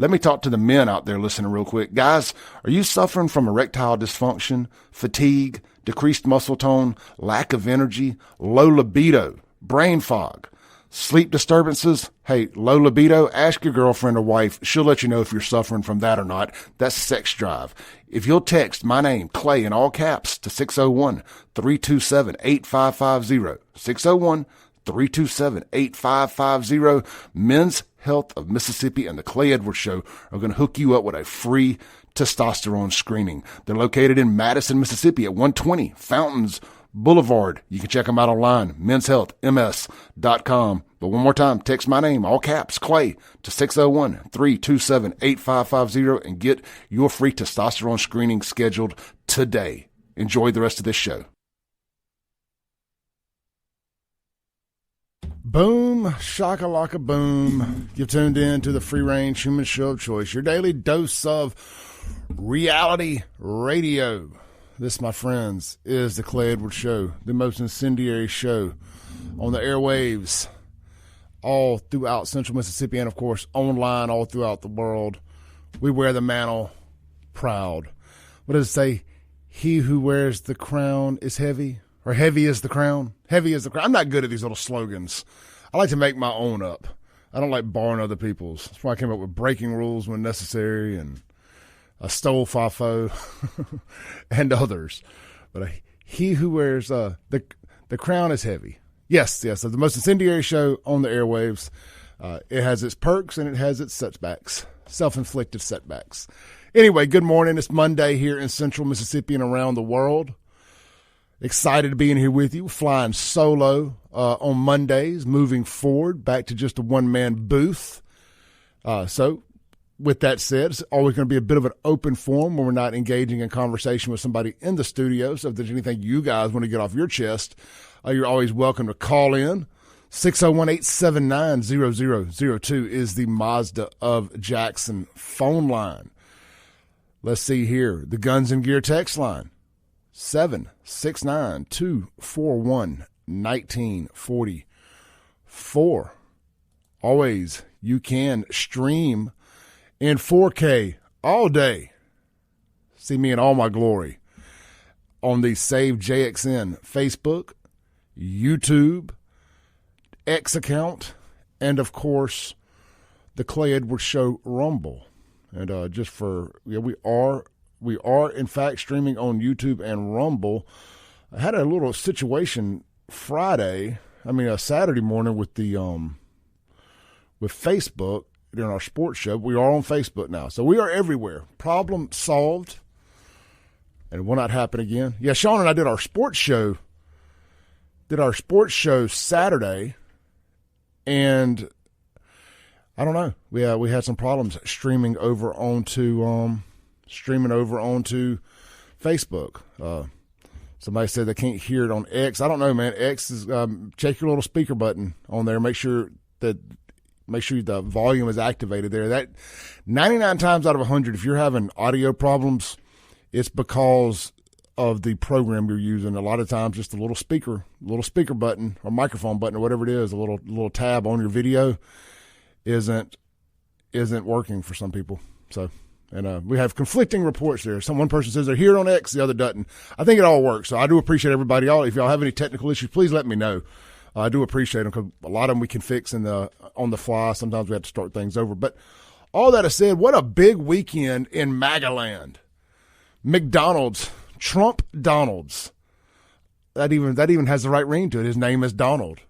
Let me talk to the men out there listening real quick. Guys, are you suffering from erectile dysfunction, fatigue, decreased muscle tone, lack of energy, low libido, brain fog, sleep disturbances? Hey, low libido, ask your girlfriend or wife. She'll let you know if you're suffering from that or not. That's sex drive. If you'll text my name, Clay, in all caps to 601-327-8550, 601-327-8550, Men's Health of Mississippi and the Clay Edwards Show are going to hook you up with a free testosterone screening. They're located in Madison, Mississippi at 120 Fountains Boulevard. You can check them out online, menshealthms.com. But one more time, text my name, all caps, Clay, to 601-327-8550 and get your free testosterone screening scheduled today. Enjoy the rest of this show. Boom, shakalaka boom. You've tuned in to the free-range human show of choice, your daily dose of reality radio. This, my friends, is the Clay Edwards Show, the most incendiary show on the airwaves all throughout central Mississippi and, of course, online all throughout the world. We wear the mantle proud. What does it say? He who wears the crown is heavy, or heavy is the crown. Heavy is the crown. I'm not good at these little slogans. I like to make my own up. I don't like borrowing other people's. That's why I came up with breaking rules when necessary and a stole FIFO and others. But he who wears the crown is heavy. Yes, so the most incendiary show on the airwaves. It has its perks and it has its setbacks, self-inflicted setbacks. Anyway, good morning. It's Monday here in central Mississippi and around the world. Excited to be in here with you, flying solo on Mondays, moving forward back to just a one-man booth. So with that said, it's always going to be a bit of an open forum when we're not engaging in conversation with somebody in the studio. So if there's anything you guys want to get off your chest, you're always welcome to call in. 601-879-0002 is the Mazda of Jackson phone line. Let's see here. The Guns and Gear text line, 769-241-1944. Always, you can stream in 4K all day. See me in all my glory on the Save JXN Facebook, YouTube, X account, and of course the Clay Edwards Show Rumble. And we are in fact streaming on YouTube and Rumble. I had a little situation Saturday morning with the with Facebook during our sports show. We are on Facebook now, so we are everywhere. Problem solved, and it will not happen again. Yeah, Sean and I did our sports show Saturday, and I don't know. We had some problems streaming over onto Facebook. Somebody said they can't hear it on X. I don't know, man. X is check your little speaker button on there. Make sure the volume is activated there. That 99 times out of 100, if you're having audio problems, it's because of the program you're using. A lot of times, just a little speaker button or microphone button or whatever it is, a little tab on your video isn't working for some people. So, and we have conflicting reports there. One person says they're here on X, the other doesn't. I think it all works. So I do appreciate everybody. If y'all have any technical issues, please let me know. I do appreciate them because a lot of them we can fix on the fly. Sometimes we have to start things over. But all that said, what a big weekend in MAGA-land. McDonald's, Trump Donald's. That even has the right ring to it. His name is Donald.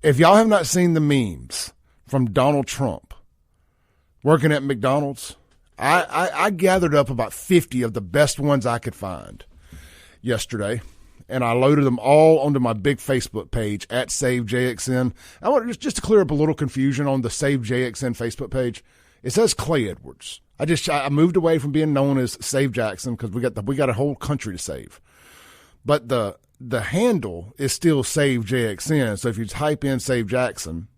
If y'all have not seen the memes from Donald Trump working at McDonald's, I gathered up about 50 of the best ones I could find yesterday, and I loaded them all onto my big Facebook page at Save JXN. I want just to clear up a little confusion on the Save JXN Facebook page. It says Clay Edwards. I moved away from being known as Save Jackson because we got a whole country to save, but the handle is still Save JXN. So if you type in Save Jackson,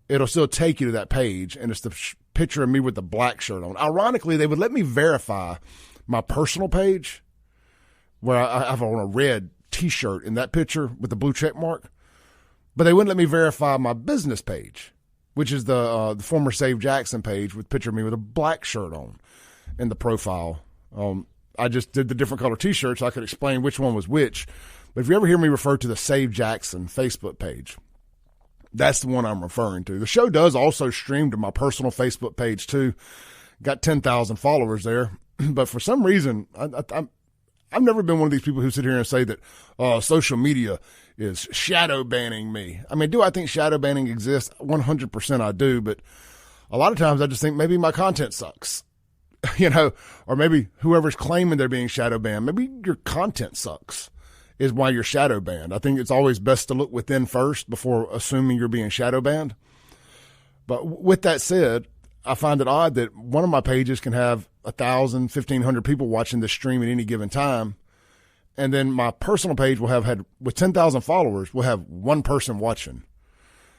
it'll still take you to that page, and it's the picture of me with the black shirt on. Ironically, they would let me verify my personal page where I have on a red T-shirt in that picture with the blue check mark, but they wouldn't let me verify my business page. which is the former Save Jackson page with a picture of me with a black shirt on in the profile. I just did the different color T-shirts so I could explain which one was which. But if you ever hear me refer to the Save Jackson Facebook page, that's the one I'm referring to. The show does also stream to my personal Facebook page too. Got 10,000 followers there. But for some reason, I've never been one of these people who sit here and say that social media is shadow banning me. I mean, do I think shadow banning exists? 100% I do. But a lot of times I just think maybe my content sucks. Or maybe whoever's claiming they're being shadow banned, maybe your content sucks is why you're shadow banned. I think it's always best to look within first before assuming you're being shadow banned. But with that said, I find it odd that one of my pages can have 1,000, 1,500 people watching this stream at any given time. And then my personal page will have had, with 10,000 followers, will have one person watching.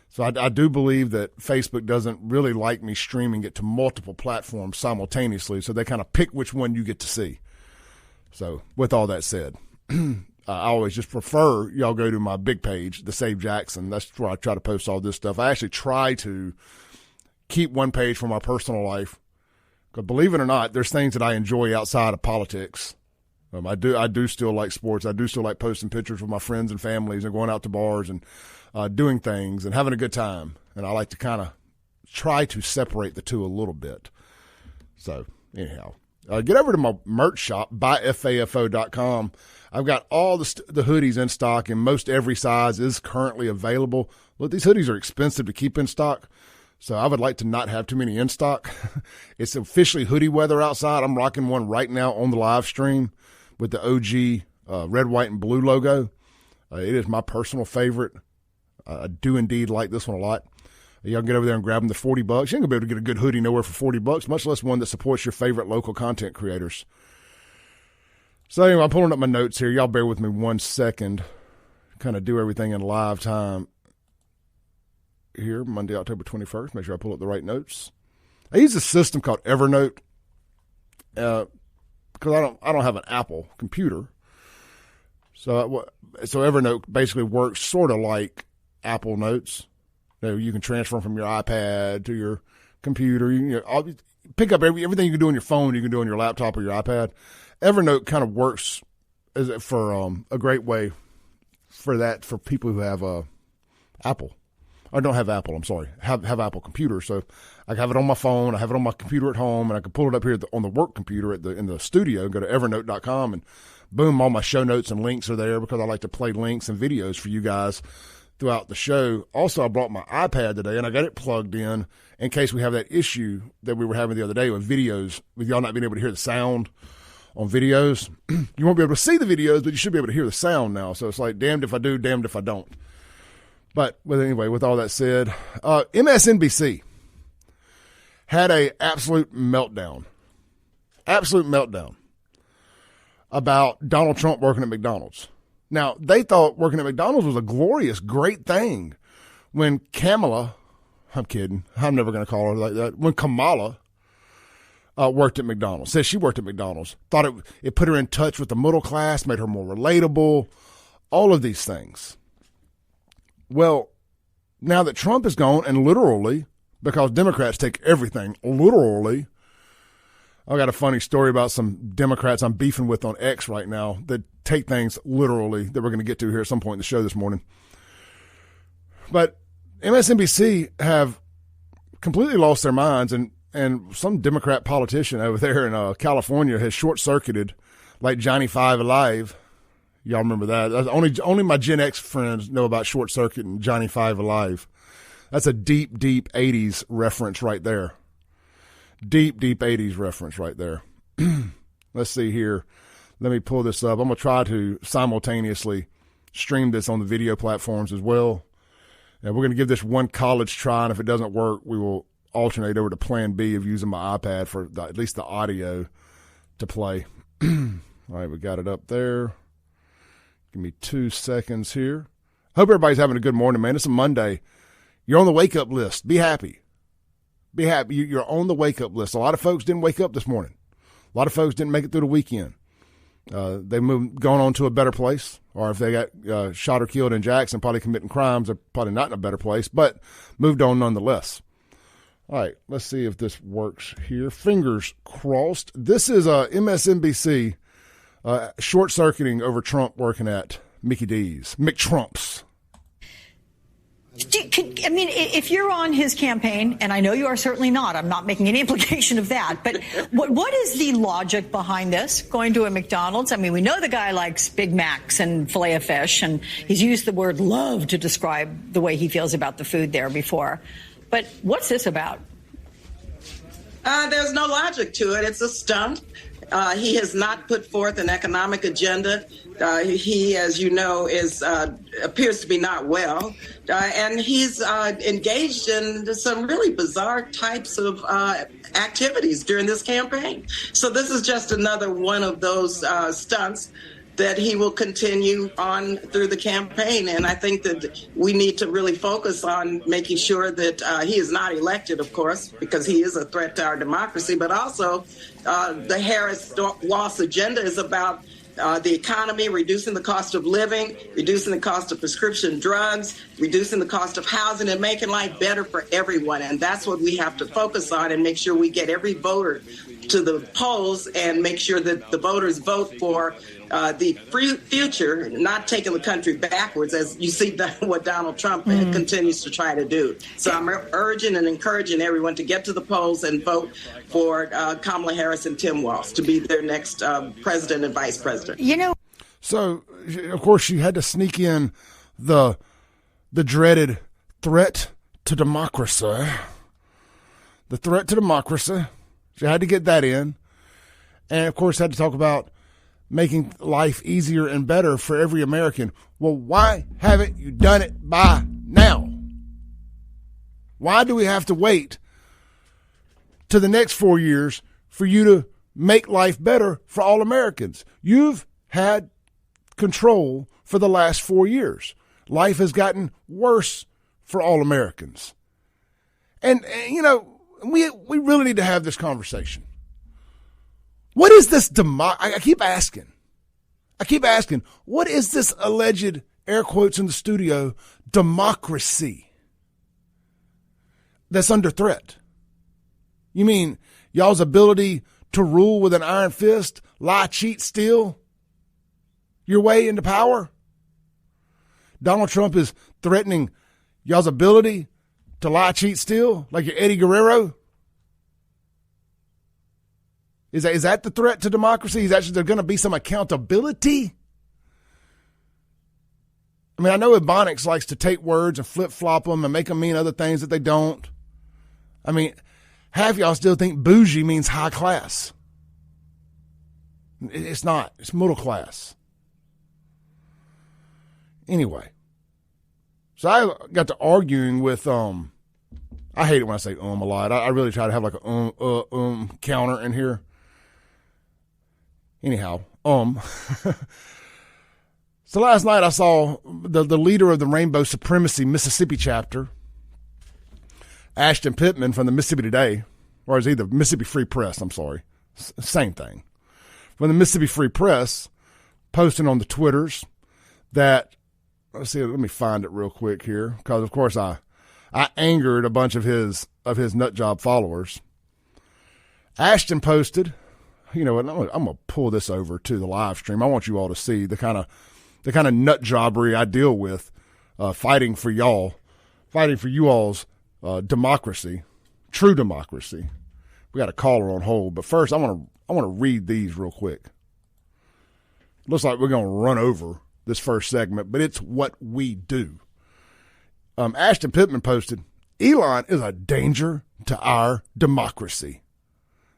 So I do believe that Facebook doesn't really like me streaming it to multiple platforms simultaneously, so they kind of pick which one you get to see. So with all that said, I always just prefer y'all go to my big page, the Save Jackson. That's where I try to post all this stuff. I actually try to keep one page for my personal life, because believe it or not, there's things that I enjoy outside of politics. I do still like sports. I do still like posting pictures with my friends and families and going out to bars and doing things and having a good time. And I like to kind of try to separate the two a little bit. So anyhow, get over to my merch shop, buyfafo.com. I've got all the hoodies in stock, and most every size is currently available. Look, these hoodies are expensive to keep in stock, so I would like to not have too many in stock. It's officially hoodie weather outside. I'm rocking one right now on the live stream with the OG red, white, and blue logo. It is my personal favorite. I do indeed like this one a lot. Y'all can get over there and grab them. $40. You ain't gonna be able to get a good hoodie nowhere for $40, much less one that supports your favorite local content creators. So anyway, I'm pulling up my notes here. Y'all bear with me 1 second. Kind of do everything in live time here, Monday, October 21st. Make sure I pull up the right notes. I use a system called Evernote because I don't have an Apple computer. So Evernote basically works sort of like Apple Notes. You can transfer from your iPad to your computer. You can pick up everything you can do on your phone, you can do on your laptop or your iPad. Evernote kind of works for a great way for that for people who have Apple. I don't have Apple, I'm sorry. Have Apple computers. So I have it on my phone, I have it on my computer at home, and I can pull it up here on the work computer in the studio, go to evernote.com, and boom, all my show notes and links are there because I like to play links and videos for you guys throughout the show. Also, I brought my iPad today, and I got it plugged in case we have that issue that we were having the other day with videos, with y'all not being able to hear the sound on videos. You won't be able to see the videos, but you should be able to hear the sound now. So it's like, damned if I do, damned if I don't. But anyway, with all that said, MSNBC had a absolute meltdown about Donald Trump working at McDonald's. Now, they thought working at McDonald's was a glorious, great thing when Kamala, I'm kidding, I'm never going to call her like that, when Kamala worked at McDonald's, said she worked at McDonald's, thought it put her in touch with the middle class, made her more relatable, all of these things. Well, now that Trump is gone, and literally, because Democrats take everything literally, I got a funny story about some Democrats I'm beefing with on X right now that take things literally that we're going to get to here at some point in the show this morning. But MSNBC have completely lost their minds, and some Democrat politician over there in California has short-circuited like Johnny Five Alive. Y'all remember that? Only my Gen X friends know about Short Circuit and Johnny Five Alive. That's a deep, deep 80s reference right there. Deep, deep 80s reference right there. Let's see here. Let me pull this up. I'm going to try to simultaneously stream this on the video platforms as well. And we're going to give this one college try, and if it doesn't work, we will alternate over to plan B of using my iPad for at least the audio to play. All right, we got it up there. Give me 2 seconds here. Hope everybody's having a good morning, man. It's a Monday. You're on the wake-up list. Be happy. Be happy. You're on the wake-up list. A lot of folks didn't wake up this morning. A lot of folks didn't make it through the weekend. They gone on to a better place, or if they got shot or killed in Jackson, probably committing crimes, they're probably not in a better place, but moved on nonetheless. All right, let's see if this works here. Fingers crossed. This is MSNBC short-circuiting over Trump working at Mickey D's, McTrump's. I mean, if you're on his campaign, and I know you are certainly not, I'm not making any implication of that, but what is the logic behind this, going to a McDonald's? I mean, we know the guy likes Big Macs and filet of fish, and he's used the word love to describe the way he feels about the food there before. But what's this about? There's no logic to it. It's a stunt. He has not put forth an economic agenda. He, as you know, appears to be not well. And he's engaged in some really bizarre types of activities during this campaign. So this is just another one of those stunts that he will continue on through the campaign. And I think that we need to really focus on making sure that he is not elected, of course, because he is a threat to our democracy, but also the Harris-Walsh agenda is about the economy, reducing the cost of living, reducing the cost of prescription drugs, reducing the cost of housing, and making life better for everyone. And that's what we have to focus on and make sure we get every voter to the polls and make sure that the voters vote for the future, not taking the country backwards, as you see what Donald Trump continues to try to do. So I'm urging and encouraging everyone to get to the polls and vote for Kamala Harris and Tim Walz to be their next president and vice president. You know, so of course you had to sneak in the dreaded threat to democracy. The threat to democracy. You had to get that in. And of course had to talk about making life easier and better for every American. Well, why haven't you done it by now? Why do we have to wait to the next 4 years for you to make life better for all Americans? You've had control for the last 4 years. Life has gotten worse for all Americans. And you know, we really need to have this conversation. What is this I keep asking, what is this alleged, air quotes in the studio, democracy that's under threat? You mean y'all's ability to rule with an iron fist, lie, cheat, steal your way into power? Donald Trump is threatening y'all's ability to lie, cheat, steal like you're Eddie Guerrero? Is that the threat to democracy? Is there going to be some accountability? I mean, I know Ebonics likes to take words and flip-flop them and make them mean other things that they don't. I mean, half y'all still think bougie means high class. It's not. It's middle class. Anyway, so I got to arguing with, I hate it when I say a lot. I really try to have like a counter in here. Anyhow, so last night I saw the leader of the Rainbow Supremacy Mississippi chapter, Ashton Pittman from the Mississippi Today, or is he the Mississippi Free Press? I'm sorry. Same thing. From the Mississippi Free Press, posting on the Twitters that, let me find it real quick here, because of course I angered a bunch of his nut job followers. Ashton posted, you know what, I'm gonna pull this over to the live stream. I want you all to see the kind of nut jobbery I deal with, fighting for you all's democracy, true democracy. We got a caller on hold, but first I want to read these real quick. Looks like we're gonna run over this first segment, but it's what we do. Ashton Pittman posted, Elon is a danger to our democracy.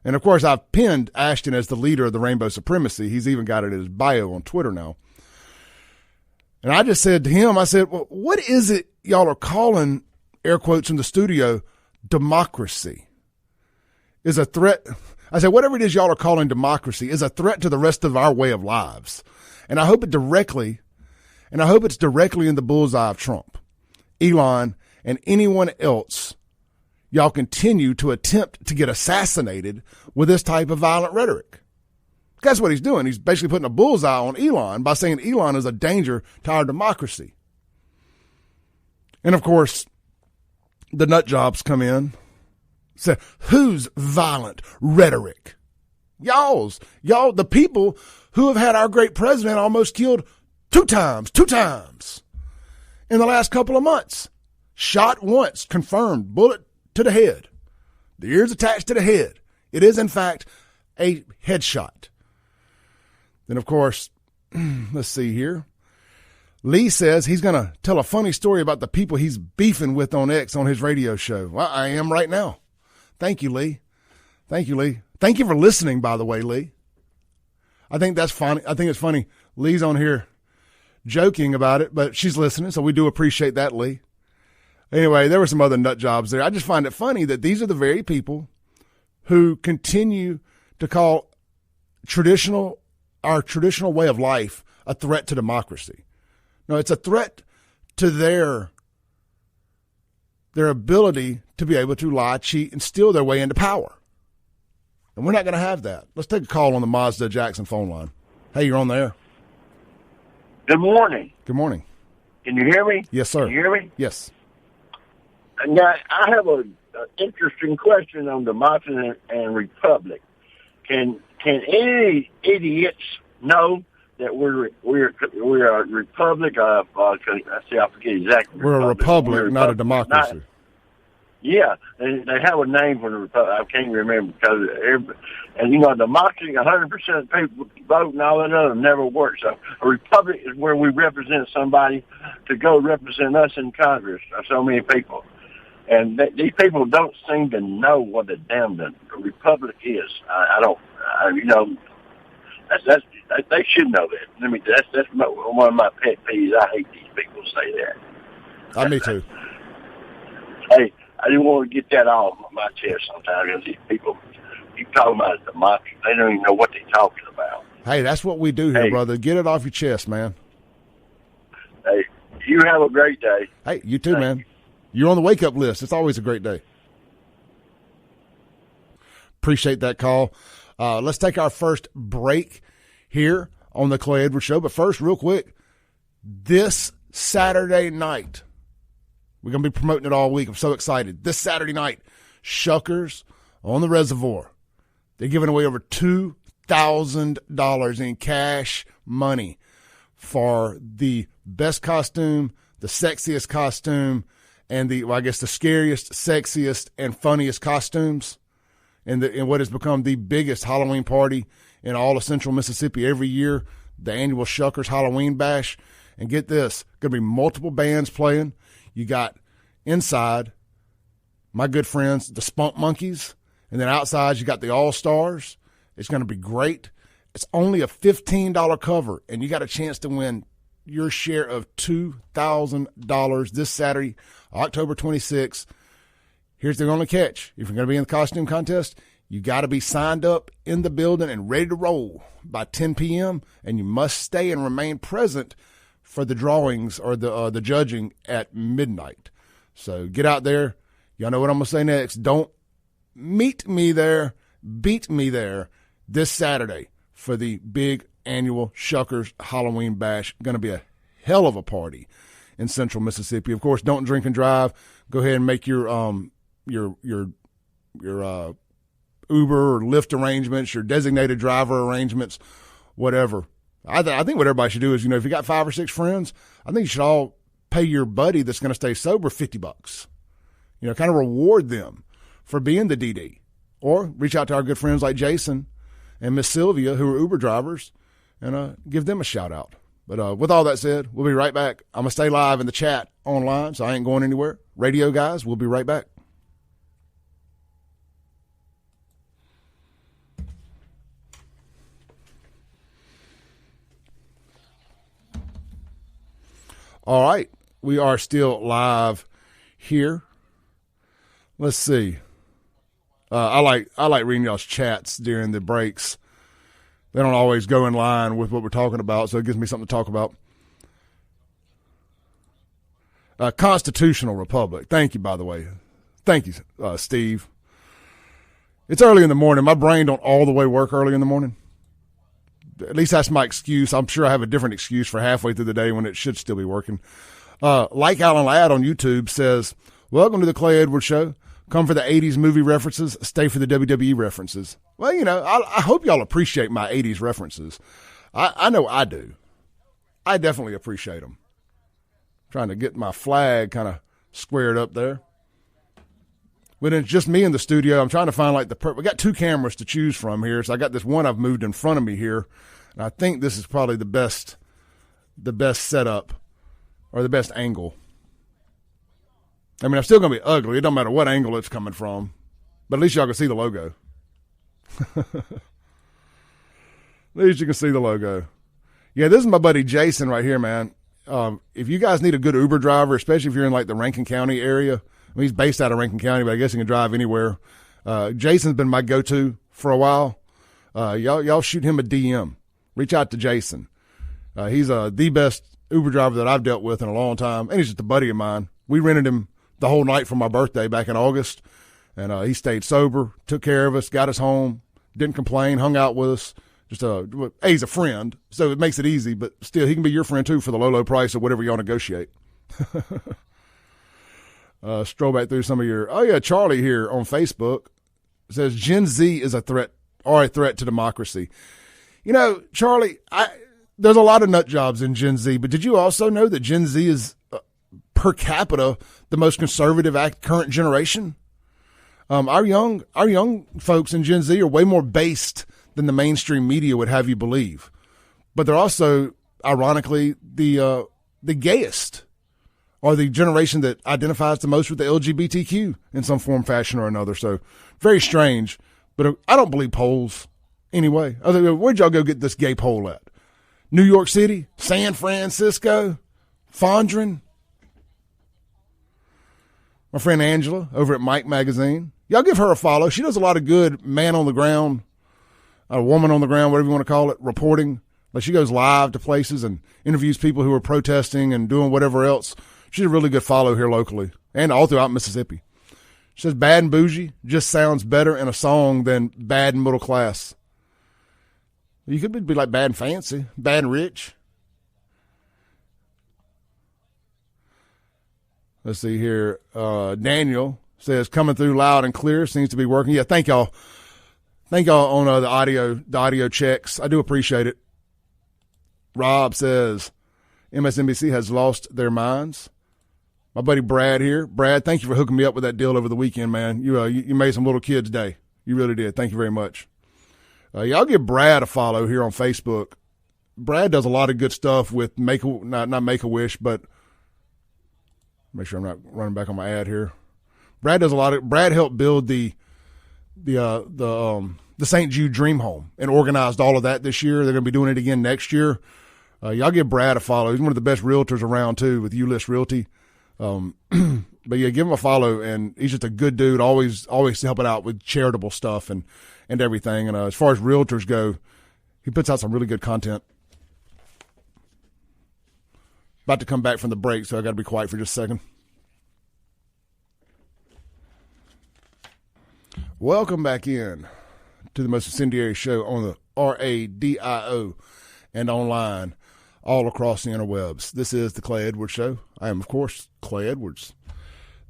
And, of course, I've pinned Ashton as the leader of the Rainbow Supremacy. He's even got it in his bio on Twitter now. And I just said to him, I said, well, what is it y'all are calling, air quotes in the studio, democracy? Is a threat. I said, whatever it is y'all are calling democracy is a threat to the rest of our way of lives. And I hope it's directly in the bullseye of Trump, Elon, and anyone else y'all continue to attempt to get assassinated with this type of violent rhetoric. That's what he's doing. He's basically putting a bullseye on Elon by saying Elon is a danger to our democracy. And, of course, the nut jobs come in So whose violent rhetoric? Y'all's. Y'all, the people who have had our great president almost killed two times in the last couple of months. Shot once, confirmed, bullet to the head. The ears attached to the head. It is, in fact, a headshot. Then, of course, let's see here. Lee says he's going to tell a funny story about the people he's beefing with on X on his radio show. Well, I am right now. Thank you, Lee. Thank you, Lee. Thank you for listening, by the way, Lee. I think that's funny. I think it's funny. Lee's on here joking about it, but she's listening, so we do appreciate that, Lee. Anyway, there were some other nut jobs there. I just find it funny that these are the very people who continue to call our traditional way of life a threat to democracy. No, it's a threat to their ability to be able to lie, cheat, and steal their way into power. And we're not going to have that. Let's take a call on the Mazda Jackson phone line. Hey, you're on the air. Good morning. Good morning. Can you hear me? Yes, sir. Can you hear me? Yes. Now, I have an interesting question on democracy and republic. Can any idiots know that we're a republic? I forget exactly. We're a republic, not a democracy. Yeah, they have a name for the republic. I can't remember because democracy, 100% of people vote and all that other never works. So a republic is where we represent somebody to go represent us in Congress. So many people, and these people don't seem to know what the damn republic is. I don't. They should know that. That's one of my pet peeves. I hate these people say that. Me too. Hey, I didn't want to get that off my chest sometimes because these people keep talking about democracy. They don't even know what they're talking about. Hey, that's what we do here, brother. Get it off your chest, man. Hey, you have a great day. Hey, you too, man. You're on the wake-up list. It's always a great day. Appreciate that call. Let's take our first break here on the Clay Edwards Show. But first, real quick, this Saturday night, we're going to be promoting it all week. I'm so excited. This Saturday night, Shuckers on the Reservoir. They're giving away over $2,000 in cash money for the best costume, the sexiest costume, and the scariest, sexiest, and funniest costumes in what has become the biggest Halloween party in all of central Mississippi every year, the annual Shuckers Halloween Bash. And get this, going to be multiple bands playing. You got inside, my good friends, the Spunk Monkeys, and then outside you got the All-Stars. It's going to be great. It's only a $15 cover, and you got a chance to win your share of $2,000 this Saturday, October 26th. Here's the only catch. If you're going to be in the costume contest, you got to be signed up in the building and ready to roll by 10 p.m., and you must stay and remain present for the drawings or the judging at midnight. So get out there. Y'all know what I'm going to say next. Don't meet me there, beat me there this Saturday for the big annual Shuckers Halloween Bash. Going to be a hell of a party in central Mississippi. Of course, don't drink and drive. Go ahead and make your Uber or Lyft arrangements, your designated driver arrangements, whatever. I think what everybody should do is, if you got 5 or 6 friends, I think you should all pay your buddy that's going to stay sober $50. Kind of reward them for being the DD. Or reach out to our good friends like Jason and Miss Sylvia, who are Uber drivers, and give them a shout out. But with all that said, we'll be right back. I'm going to stay live in the chat online, so I ain't going anywhere. Radio guys, we'll be right back. All right, we are still live here. Let's see. I like reading y'all's chats during the breaks. They don't always go in line with what we're talking about, so it gives me something to talk about. Constitutional Republic. Thank you, by the way. Thank you, Steve. It's early in the morning. My brain don't all the way work early in the morning. At least that's my excuse. I'm sure I have a different excuse for halfway through the day when it should still be working. Like Alan Ladd on YouTube says, welcome to the Clay Edwards Show. Come for the 80s movie references, stay for the WWE references. Well, you know, I hope y'all appreciate my 80s references. I know I do. I definitely appreciate them. Trying to get my flag kind of squared up there. When it's just me in the studio, I'm trying to find like we got 2 cameras to choose from here. So I got this one I've moved in front of me here. And I think this is probably the best setup or the best angle. I mean, I'm still going to be ugly. It don't matter what angle it's coming from. But at least y'all can see the logo. At least you can see the logo. Yeah, this is my buddy Jason right here, man. If you guys need a good Uber driver, especially if you're in like the Rankin County area, I mean, he's based out of Rankin County, but I guess he can drive anywhere. Jason's been my go-to for a while. Y'all shoot him a DM. Reach out to Jason. He's the best Uber driver that I've dealt with in a long time, and he's just a buddy of mine. We rented him the whole night for my birthday back in August, and he stayed sober, took care of us, got us home, didn't complain, hung out with us. Just he's a friend, so it makes it easy, but still, he can be your friend too for the low price of whatever y'all negotiate. Stroll back through some of your, Charlie here on Facebook says Gen Z is a threat to democracy. You know, Charlie, there's a lot of nut jobs in Gen Z, but did you also know that Gen Z is per capita the most conservative current generation? Our young folks in Gen Z are way more based than the mainstream media would have you believe. But they're also, ironically, the gayest, or the generation that identifies the most with the LGBTQ in some form, fashion, or another. So very strange. But I don't believe polls anyway. Where'd y'all go get this gay poll at? New York City? San Francisco? Fondren? My friend Angela over at Mike Magazine. Y'all give her a follow. She does a lot of good man on the ground, a woman on the ground, whatever you want to call it, reporting. Like she goes live to places and interviews people who are protesting and doing whatever else. She's a really good follow here locally and all throughout Mississippi. She says bad and bougie just sounds better in a song than bad and middle class. You could be like bad and fancy, bad and rich. Let's see here. Daniel says coming through loud and clear, seems to be working. Yeah, thank y'all. Thank y'all on the audio checks. I do appreciate it. Rob says MSNBC has lost their minds. My buddy Brad here. Brad, thank you for hooking me up with that deal over the weekend, man. You made some little kids' day. You really did. Thank you very much. Y'all give Brad a follow here on Facebook. Brad does a lot of good stuff with not Make-A-Wish, but make sure I'm not running back on my ad here. Brad helped build the St. Jude Dream Home and organized all of that this year. They're going to be doing it again next year. Y'all give Brad a follow. He's one of the best realtors around too with U-List Realty. But yeah, give him a follow, and he's just a good dude, always helping out with charitable stuff and everything. And as far as realtors go, he puts out some really good content. About to come back from the break, so I got to be quiet for just a second. Welcome back in to the most incendiary show on the RADIO and online all across the interwebs. This is the Clay Edwards Show. I am, of course, Clay Edwards.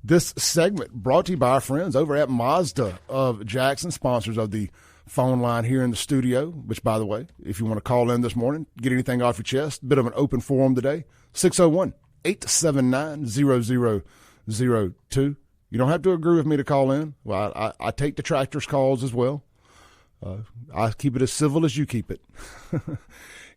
This segment brought to you by our friends over at Mazda of Jackson, sponsors of the phone line here in the studio, which, by the way, if you want to call in this morning, get anything off your chest, bit of an open forum today, 601-879-0002. You don't have to agree with me to call in. Well, I take detractors' calls as well. I keep it as civil as you keep it.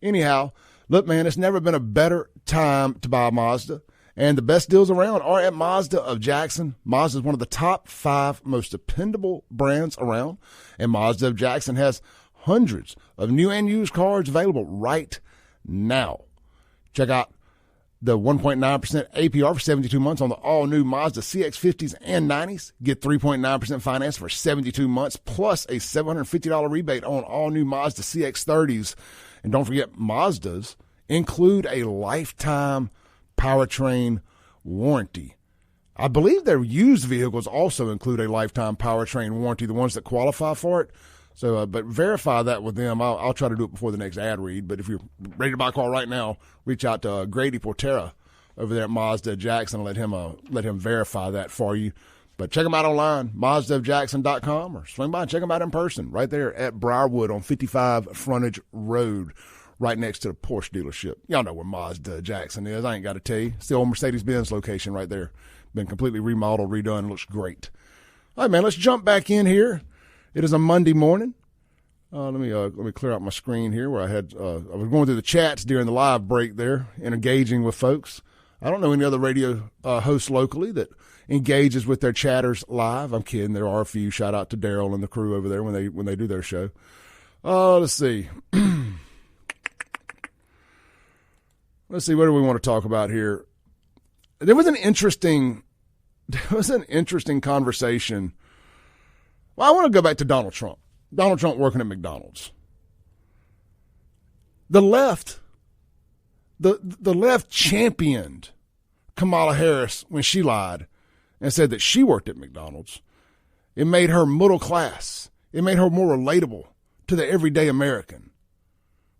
Anyhow, look, man, it's never been a better time to buy a Mazda. And the best deals around are at Mazda of Jackson. Mazda is one of the top 5 most dependable brands around. And Mazda of Jackson has hundreds of new and used cars available right now. Check out the 1.9% APR for 72 months on the all-new Mazda CX-50s and 90s. Get 3.9% finance for 72 months, plus a $750 rebate on all-new Mazda CX-30s. And don't forget, Mazdas include a lifetime powertrain warranty. I believe their used vehicles also include a lifetime powertrain warranty, the ones that qualify for it. So, but verify that with them. I'll try to do it before the next ad read. But if you're ready to buy a car right now, reach out to Grady Portera over there at Mazda Jackson and let him verify that for you. But check them out online, MazdavJackson.com, or swing by and check them out in person right there at Briarwood on 55 Frontage Road, right next to the Porsche dealership. Y'all know where Mazda Jackson is. I ain't got to tell you. It's the old Mercedes-Benz location right there. Been completely remodeled, redone. Looks great. All right, man, let's jump back in here. It is a Monday morning. Let me clear out my screen here where I was going through the chats during the live break there and engaging with folks. I don't know any other radio hosts locally that engages with their chatters live. I'm kidding. There are a few. Shout out to Daryl and the crew over there when they do their show. Let's see. Let's see. What do we want to talk about here? There was an interesting conversation. Well, I want to go back to Donald Trump. Donald Trump working at McDonald's. The left championed Kamala Harris when she lied and said that she worked at McDonald's. It made her middle class. It made her more relatable to the everyday American.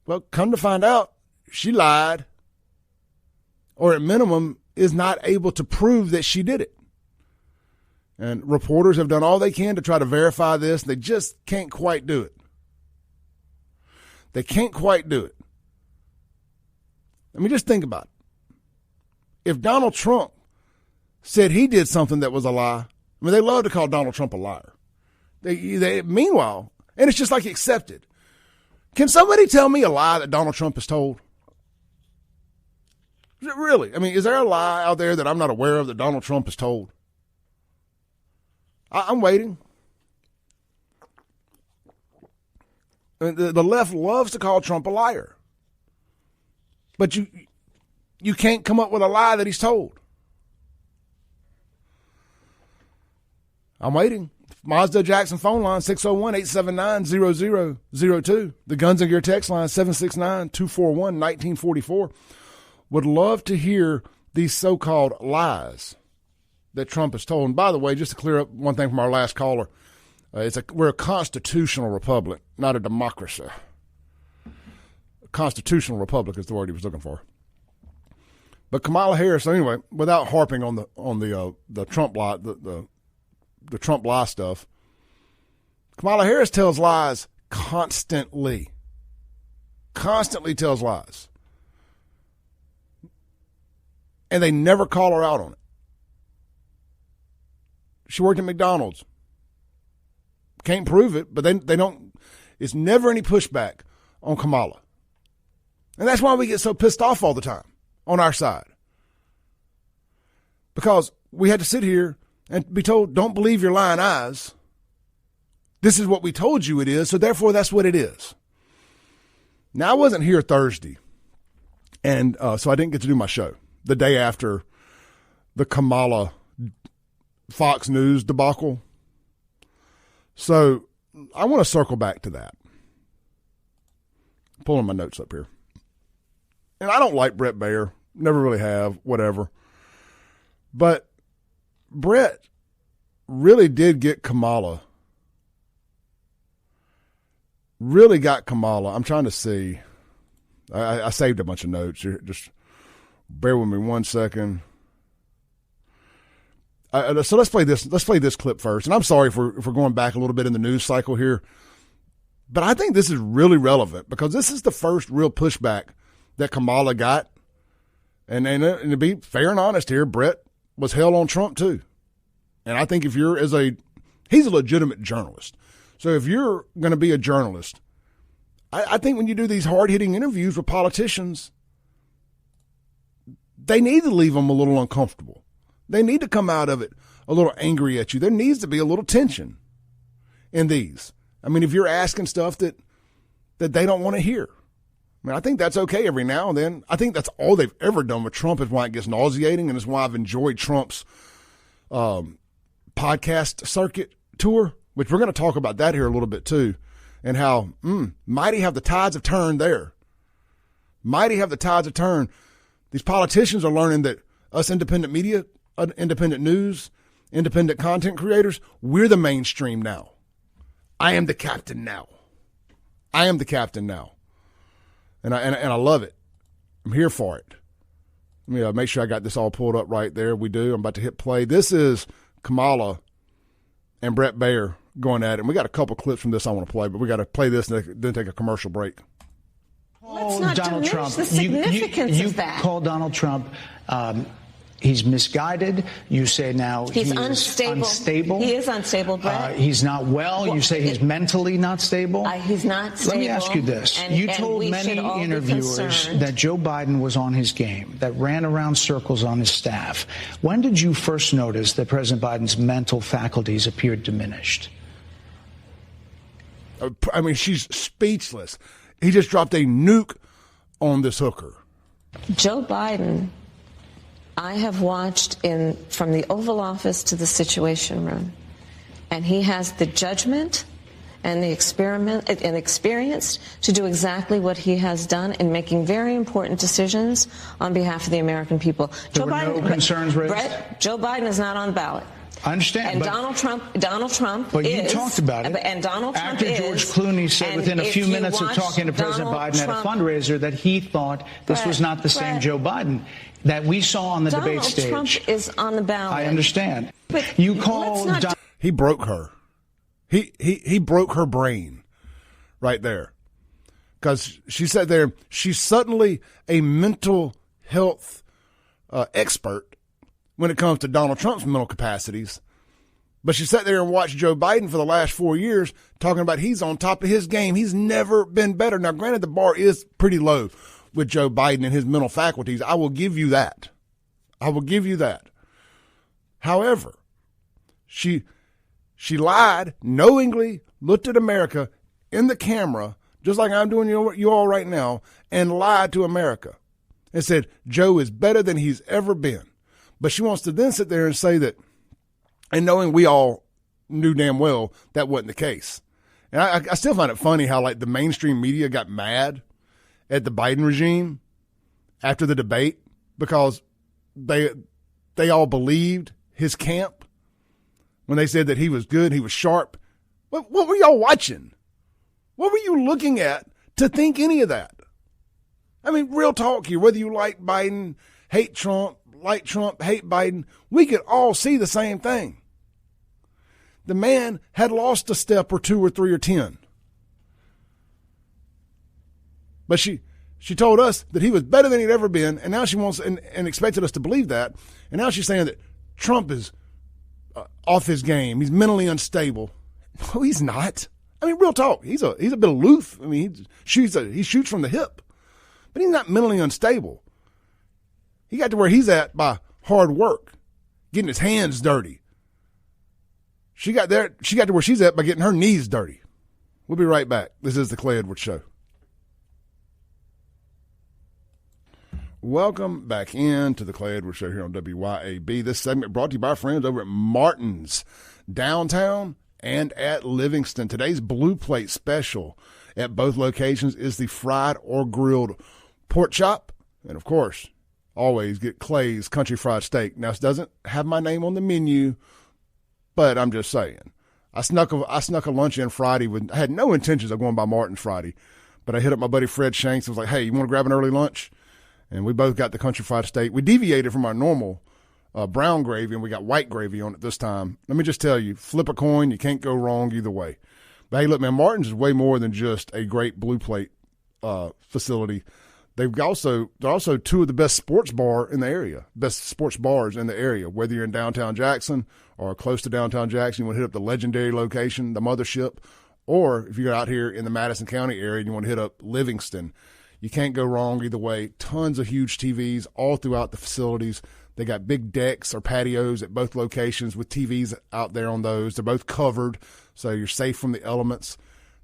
Well, come to find out, she lied, or at minimum is not able to prove that she did it. And reporters have done all they can to try to verify this. They just can't quite do it. They can't quite do it. I mean, just think about it. If Donald Trump said he did something that was a lie, I mean, they love to call Donald Trump a liar. Meanwhile, and it's just like accepted. Can somebody tell me a lie that Donald Trump has told? Really? I mean, is there a lie out there that I'm not aware of that Donald Trump has told? I'm waiting. I mean, the left loves to call Trump a liar. But you can't come up with a lie that he's told. I'm waiting. Mazda Jackson phone line, 601-879-0002. The Guns and Gear text line, 769-241-1944. Would love to hear these so-called lies that Trump has told. And by the way, just to clear up one thing from our last caller, we're a constitutional republic, not a democracy. A constitutional republic is the word he was looking for. But Kamala Harris, anyway, without harping on the Trump lie, the Trump lie stuff, Kamala Harris tells lies constantly. Constantly tells lies. And they never call her out on it. She worked at McDonald's. Can't prove it, but they don't. It's never any pushback on Kamala. And that's why we get so pissed off all the time on our side. Because we had to sit here and be told, don't believe your lying eyes. This is what we told you it is, so therefore that's what it is. Now, I wasn't here Thursday, and so I didn't get to do my show the day after the Kamala Fox News debacle. So I want to circle back to that. I'm pulling my notes up here. And I don't like Brett Baer. Never really have, whatever. But Brett really did get Kamala. Really got Kamala. I'm trying to see. I saved a bunch of notes. Just bear with me 1 second. So let's play this. Let's play this clip first. And I'm sorry if we're going back a little bit in the news cycle here, but I think this is really relevant because this is the first real pushback that Kamala got. And to be fair and honest here, Brett was hell on Trump too. And I think if you're he's a legitimate journalist. So if you're going to be a journalist, I think when you do these hard hitting interviews with politicians, they need to leave them a little uncomfortable. They need to come out of it a little angry at you. There needs to be a little tension in these. I mean, if you're asking stuff that they don't want to hear. I mean, I think that's okay every now and then. I think that's all they've ever done with Trump is why it gets nauseating, and it's why I've enjoyed Trump's podcast circuit tour, which we're going to talk about that here a little bit too, and how mighty have the tides have turned there. Mighty have the tides have turned. These politicians are learning that us independent media, independent news, independent content creators, we're the mainstream now. I am the captain now. I am the captain now. And I love it. I'm here for it. Let me make sure I got this all pulled up right there. We do. I'm about to hit play. This is Kamala and Brett Baer going at it. And we got a couple clips from this I want to play, but we got to play this and then take a commercial break. Let's not Donald diminish Trump. the significance you of that. call Donald Trump. He's misguided. You say now He's unstable. He is unstable, Brett. He's not well. You say he's mentally not stable. He's not stable. Let me ask you this. You told many interviewers that Joe Biden was on his game, that ran around circles on his staff. When did you first notice that President Biden's mental faculties appeared diminished? I mean, she's speechless. He just dropped a nuke on this hooker. Joe Biden, I have watched from the Oval Office to the Situation Room, and he has the judgment and the experience to do exactly what he has done in making very important decisions on behalf of the American people. There were no concerns raised? Brett, Joe Biden is not on the ballot. I understand. And Donald Trump but is. You talked about it. And Donald Trump after George Clooney said within a few minutes of talking to President Biden at a fundraiser that he thought this was not the same Joe Biden that we saw on the debate stage. Donald Trump is on the ballot. I understand. But you call he broke her. He broke her brain right there. Because she sat there, she's suddenly a mental health expert when it comes to Donald Trump's mental capacities. But she sat there and watched Joe Biden for the last 4 years talking about he's on top of his game. He's never been better. Now, granted, the bar is pretty low with Joe Biden and his mental faculties. I will give you that. However, she lied, knowingly looked at America in the camera, just like I'm doing you all right now, and lied to America and said Joe is better than he's ever been. But she wants to then sit there and say that, and knowing we all knew damn well that wasn't the case. And I still find it funny how like the mainstream media got mad at the Biden regime after the debate because they all believed his camp when they said that he was good, he was sharp. What were y'all watching? What were you looking at to think any of that? I mean, real talk here, whether you like Biden, hate Trump, like Trump, hate Biden, we could all see the same thing. The man had lost a step or 2 or 3 or 10. But she told us that he was better than he'd ever been, and now she wants and expected us to believe that. And now she's saying that Trump is off his game. He's mentally unstable. No, he's not. I mean, real talk. He's a bit aloof. I mean, he shoots from the hip, but he's not mentally unstable. He got to where he's at by hard work, getting his hands dirty. She got to where she's at by getting her knees dirty. We'll be right back. This is the Clay Edwards Show. Welcome back into the Clay Edwards Show here on WYAB. This segment brought to you by our friends over at Martin's, downtown and at Livingston. Today's Blue Plate special at both locations is the fried or grilled pork chop. And, of course, always get Clay's country fried steak. Now, it doesn't have my name on the menu, but I'm just saying. I snuck a lunch in Friday. I had no intentions of going by Martin's Friday, but I hit up my buddy Fred Shanks and was like, hey, you want to grab an early lunch? And we both got the country fried steak. We deviated from our normal brown gravy, and we got white gravy on it this time. Let me just tell you, flip a coin, you can't go wrong either way. But, hey, look, man, Martin's is way more than just a great Blue Plate facility. They're also 2 of the best sports bars in the area, whether you're in downtown Jackson or close to downtown Jackson, you want to hit up the legendary location, the Mothership, or if you're out here in the Madison County area and you want to hit up Livingston, you can't go wrong either way. Tons of huge TVs all throughout the facilities. They got big decks or patios at both locations with TVs out there on those. They're both covered, so you're safe from the elements.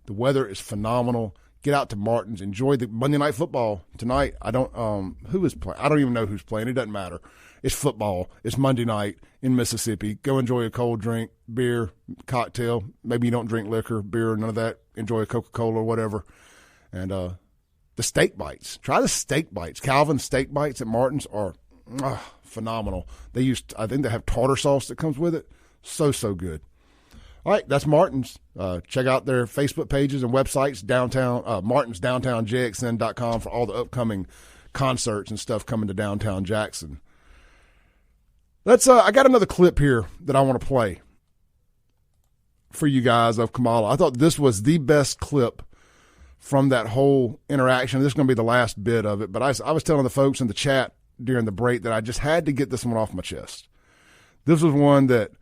The weather is phenomenal. Get out to Martin's. Enjoy the Monday Night Football tonight. Who is playing? I don't even know who's playing. It doesn't matter. It's football. It's Monday night in Mississippi. Go enjoy a cold drink, beer, cocktail. Maybe you don't drink liquor, beer, none of that. Enjoy a Coca-Cola or whatever. And the steak bites. Try the steak bites. Calvin's steak bites at Martin's are phenomenal. I think they have tartar sauce that comes with it. So good. All right, that's Martin's. Check out their Facebook pages and websites, Martin's DowntownJXN.com for all the upcoming concerts and stuff coming to downtown Jackson. I got another clip here that I want to play. for you guys of Kamala. I thought this was the best clip from that whole interaction. This is going to be the last bit of it, but I was telling the folks in the chat during the break that I just had to get this one off my chest. This was one that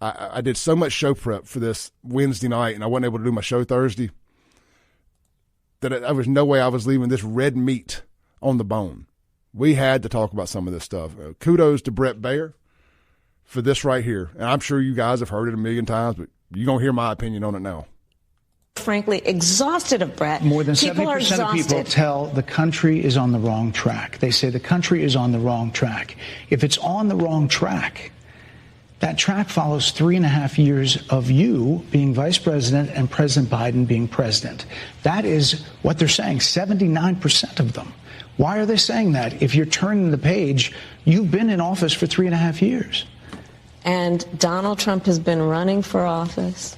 I did so much show prep for this Wednesday night, and I wasn't able to do my show Thursday, that there was no way I was leaving this red meat on the bone. We had to talk about some of this stuff. Kudos to Brett Baer for this right here. And I'm sure you guys have heard it a million times, but you're going to hear my opinion on it now. Frankly, exhausted of Brett. More than 70% of people tell the country is on the wrong track. They say the country is on the wrong track. If it's on the wrong track, that track follows 3.5 years of you being vice president and President Biden being president. That is what they're saying, 79% of them. Why are they saying that? If you're turning the page, you've been in office for 3.5 years. And Donald Trump has been running for office.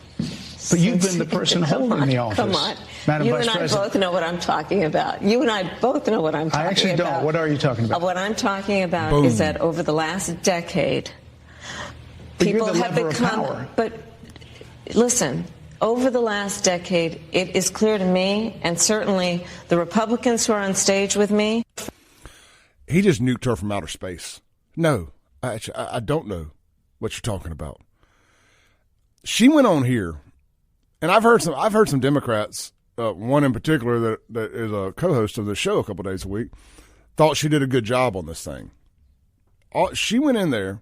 But you've been the person holding the office. Come on. Madam You Vice and I President. both know what I'm talking about. You and I both know what I'm talking about. I actually don't. What are you talking about? What I'm talking about Boom. is that over the last decade, But people you're the have lever of become. power. But listen, over the last decade, it is clear to me, and certainly the Republicans who are on stage with me. He just nuked her from outer space. No, I don't know what you're talking about. She went on here, and I've heard some Democrats, one in particular that is a co-host of the show a couple days a week, thought she did a good job on this thing. She went in there,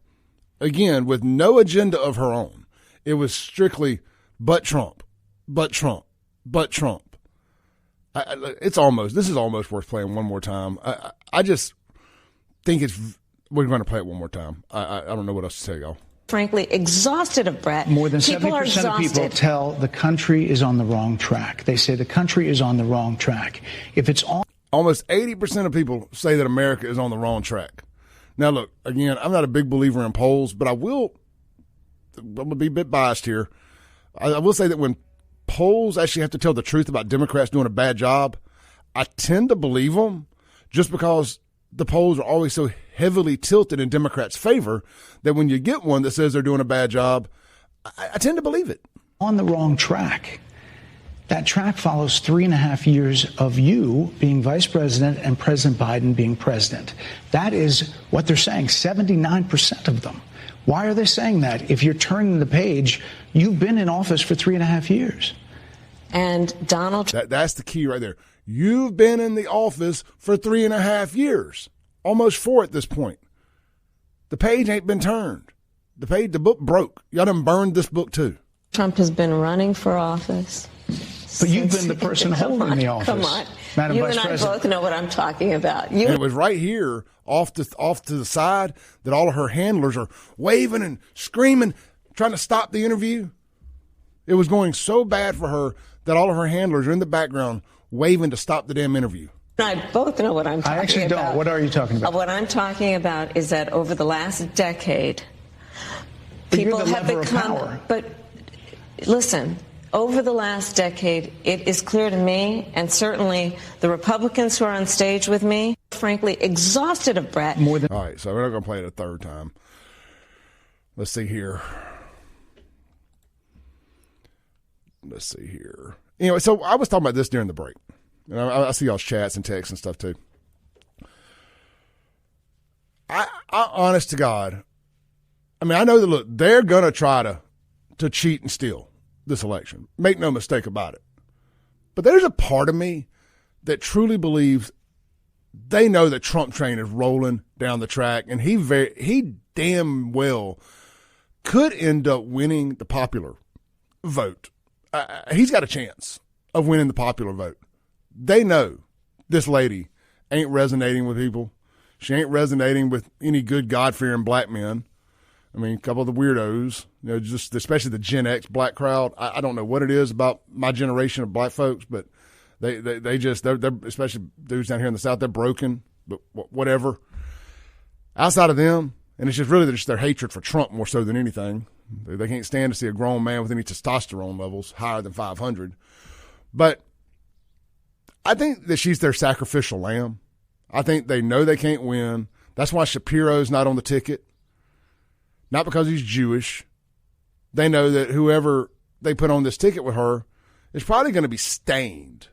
again, with no agenda of her own. It was strictly, but Trump, but Trump, but Trump. This is almost worth playing one more time. I just think we're going to play it one more time. I don't know what else to tell y'all. Frankly, exhausted of Brett. More than People 70% of people tell the country is on the wrong track. They say the country is on the wrong track. If it's on. Almost 80% of people say that America is on the wrong track. Now, look, again, I'm not a big believer in polls, but I'm going to be a bit biased here. I will say that when polls actually have to tell the truth about Democrats doing a bad job, I tend to believe them just because the polls are always so heavily tilted in Democrats' favor that when you get one that says they're doing a bad job, I tend to believe it. On the wrong track. That track follows 3.5 years of you being vice president and President Biden being president. That is what they're saying, 79% of them. Why are they saying that? If you're turning the page, you've been in office for 3.5 years. And Donald That's the key right there. You've been in the office for 3.5 years, almost 4 at this point. The page ain't been turned. The book broke. Y'all done burned this book too. Trump has been running for office. But you've been the person holding the office. Come on. Madam You Vice and I President. both know what I'm talking about. And it was right here off to the side that all of her handlers are waving and screaming, trying to stop the interview. It was going so bad for her that all of her handlers are in the background waving to stop the damn interview. I both know what I'm talking about. I actually don't. What are you talking about? What I'm talking about is that over the last decade, But people you're the have lever of become. power. But listen, over the last decade, it is clear to me, and certainly the Republicans who are on stage with me, frankly, exhausted of Brett. More than. All right, so we're not going to play it a third time. Let's see here. Anyway, so I was talking about this during the break. And I see y'all's chats and texts and stuff too. I honest to God, I mean, I know that, look, they're going to try to cheat and steal this election. Make no mistake about it. But there's a part of me that truly believes they know that Trump train is rolling down the track, and he damn well could end up winning the popular vote. He's got a chance of winning the popular vote. They know this lady ain't resonating with people. She ain't resonating with any good God-fearing black men. I mean, a couple of the weirdos, just especially the Gen X black crowd. I don't know what it is about my generation of black folks, but they're especially dudes down here in the South, they're broken, but whatever. Outside of them, and it's just really just their hatred for Trump more so than anything. They can't stand to see a grown man with any testosterone levels higher than 500. But I think that she's their sacrificial lamb. I think they know they can't win. That's why Shapiro's not on the ticket. Not because he's Jewish. They know that whoever they put on this ticket with her is probably going to be stained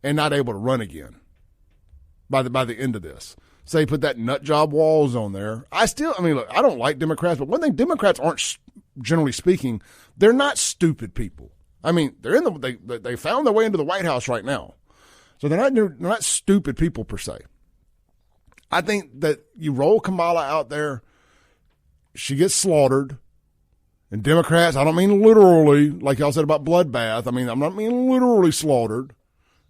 and not able to run again by the end of this. So they put that nut job Walz on there. Look, I don't like Democrats, but one thing, Democrats aren't, generally speaking, they're not stupid people. I mean, they found their way into the White House right now. So they're not stupid people per se. I think that you roll Kamala out there, she gets slaughtered. And Democrats, I don't mean literally, like y'all said about bloodbath. I'm not mean literally slaughtered.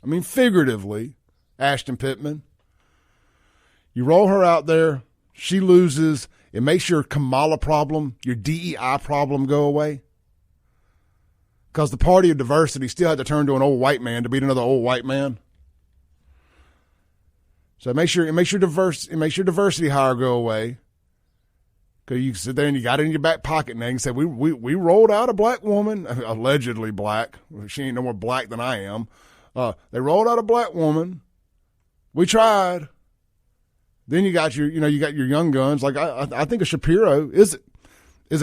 I mean figuratively. Ashton Pittman. You roll her out there, she loses. It makes your Kamala problem, your DEI problem go away. Because the party of diversity still had to turn to an old white man to beat another old white man. So it makes your diversity hire go away. Because you can sit there and you got it in your back pocket now and say, we rolled out a black woman, allegedly black. She ain't no more black than I am. They rolled out a black woman. We tried. Then you got your young guns. Like I think a Shapiro is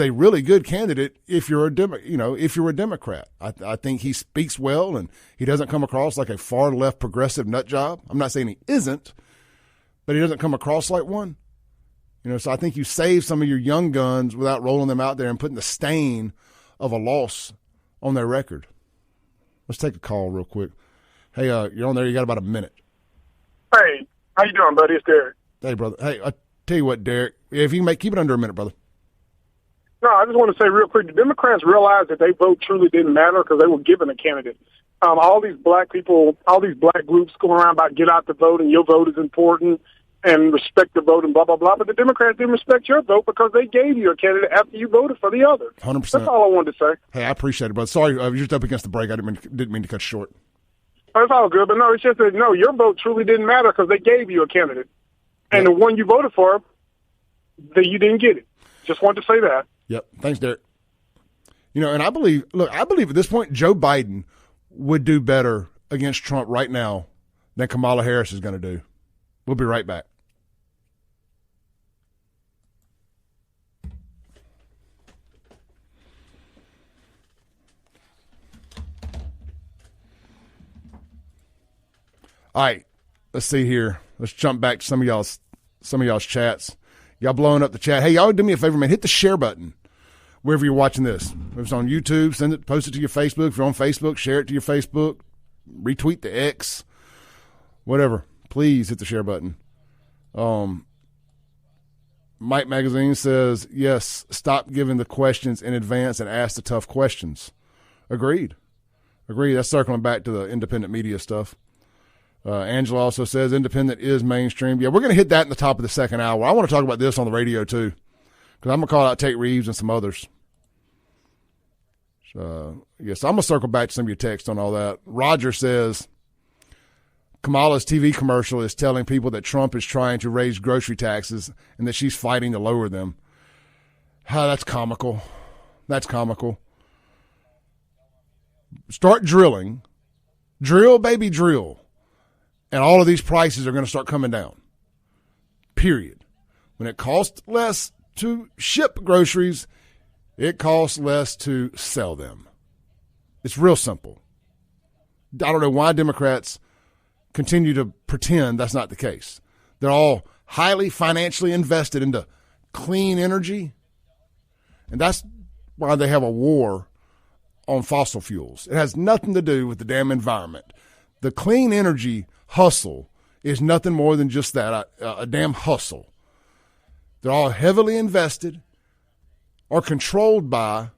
a really good candidate if you're a Democrat. I think he speaks well and he doesn't come across like a far left progressive nut job. I'm not saying he isn't, but he doesn't come across like one. So I think you save some of your young guns without rolling them out there and putting the stain of a loss on their record. Let's take a call real quick. Hey, you're on there. You got about a minute. Hey, how you doing, buddy? It's Derek. Hey, brother. Hey, I tell you what, Derek. If you can keep it under a minute, brother. No, I just want to say real quick, the Democrats realized that their vote truly didn't matter because they were given a candidate. All these black people, all these black groups going around about get out the vote and your vote is important and respect the vote and blah, blah, blah. But the Democrats didn't respect your vote because they gave you a candidate after you voted for the other. 100%. That's all I wanted to say. Hey, I appreciate it, brother. Sorry, I was just up against the break. I didn't mean to cut short. That's all good. But no, it's just that, no, your vote truly didn't matter because they gave you a candidate. And the one you voted for, you didn't get it. Just wanted to say that. Yep. Thanks, Derek. And I believe at this point, Joe Biden would do better against Trump right now than Kamala Harris is going to do. We'll be right back. All right, let's see here. Let's jump back to some of y'all's chats. Y'all blowing up the chat. Hey, y'all do me a favor, man. Hit the share button wherever you're watching this. If it's on YouTube, post it to your Facebook. If you're on Facebook, share it to your Facebook. Retweet the X. Whatever. Please hit the share button. Mike Magazine says, yes, stop giving the questions in advance and ask the tough questions. Agreed. That's circling back to the independent media stuff. Angela also says independent is mainstream. Yeah, we're going to hit that in the top of the second hour. I want to talk about this on the radio too, because I'm going to call out Tate Reeves and some others. So, yes, I'm going to circle back to some of your text on all that. Roger says Kamala's TV commercial is telling people that Trump is trying to raise grocery taxes and that she's fighting to lower them. That's comical. That's comical. Start drilling. Drill, baby, drill. And all of these prices are going to start coming down. Period. When it costs less to ship groceries, it costs less to sell them. It's real simple. I don't know why Democrats continue to pretend that's not the case. They're all highly financially invested into clean energy, and that's why they have a war on fossil fuels. It has nothing to do with the damn environment. The clean energy hustle is nothing more than just that, a damn hustle. They're all heavily invested or controlled by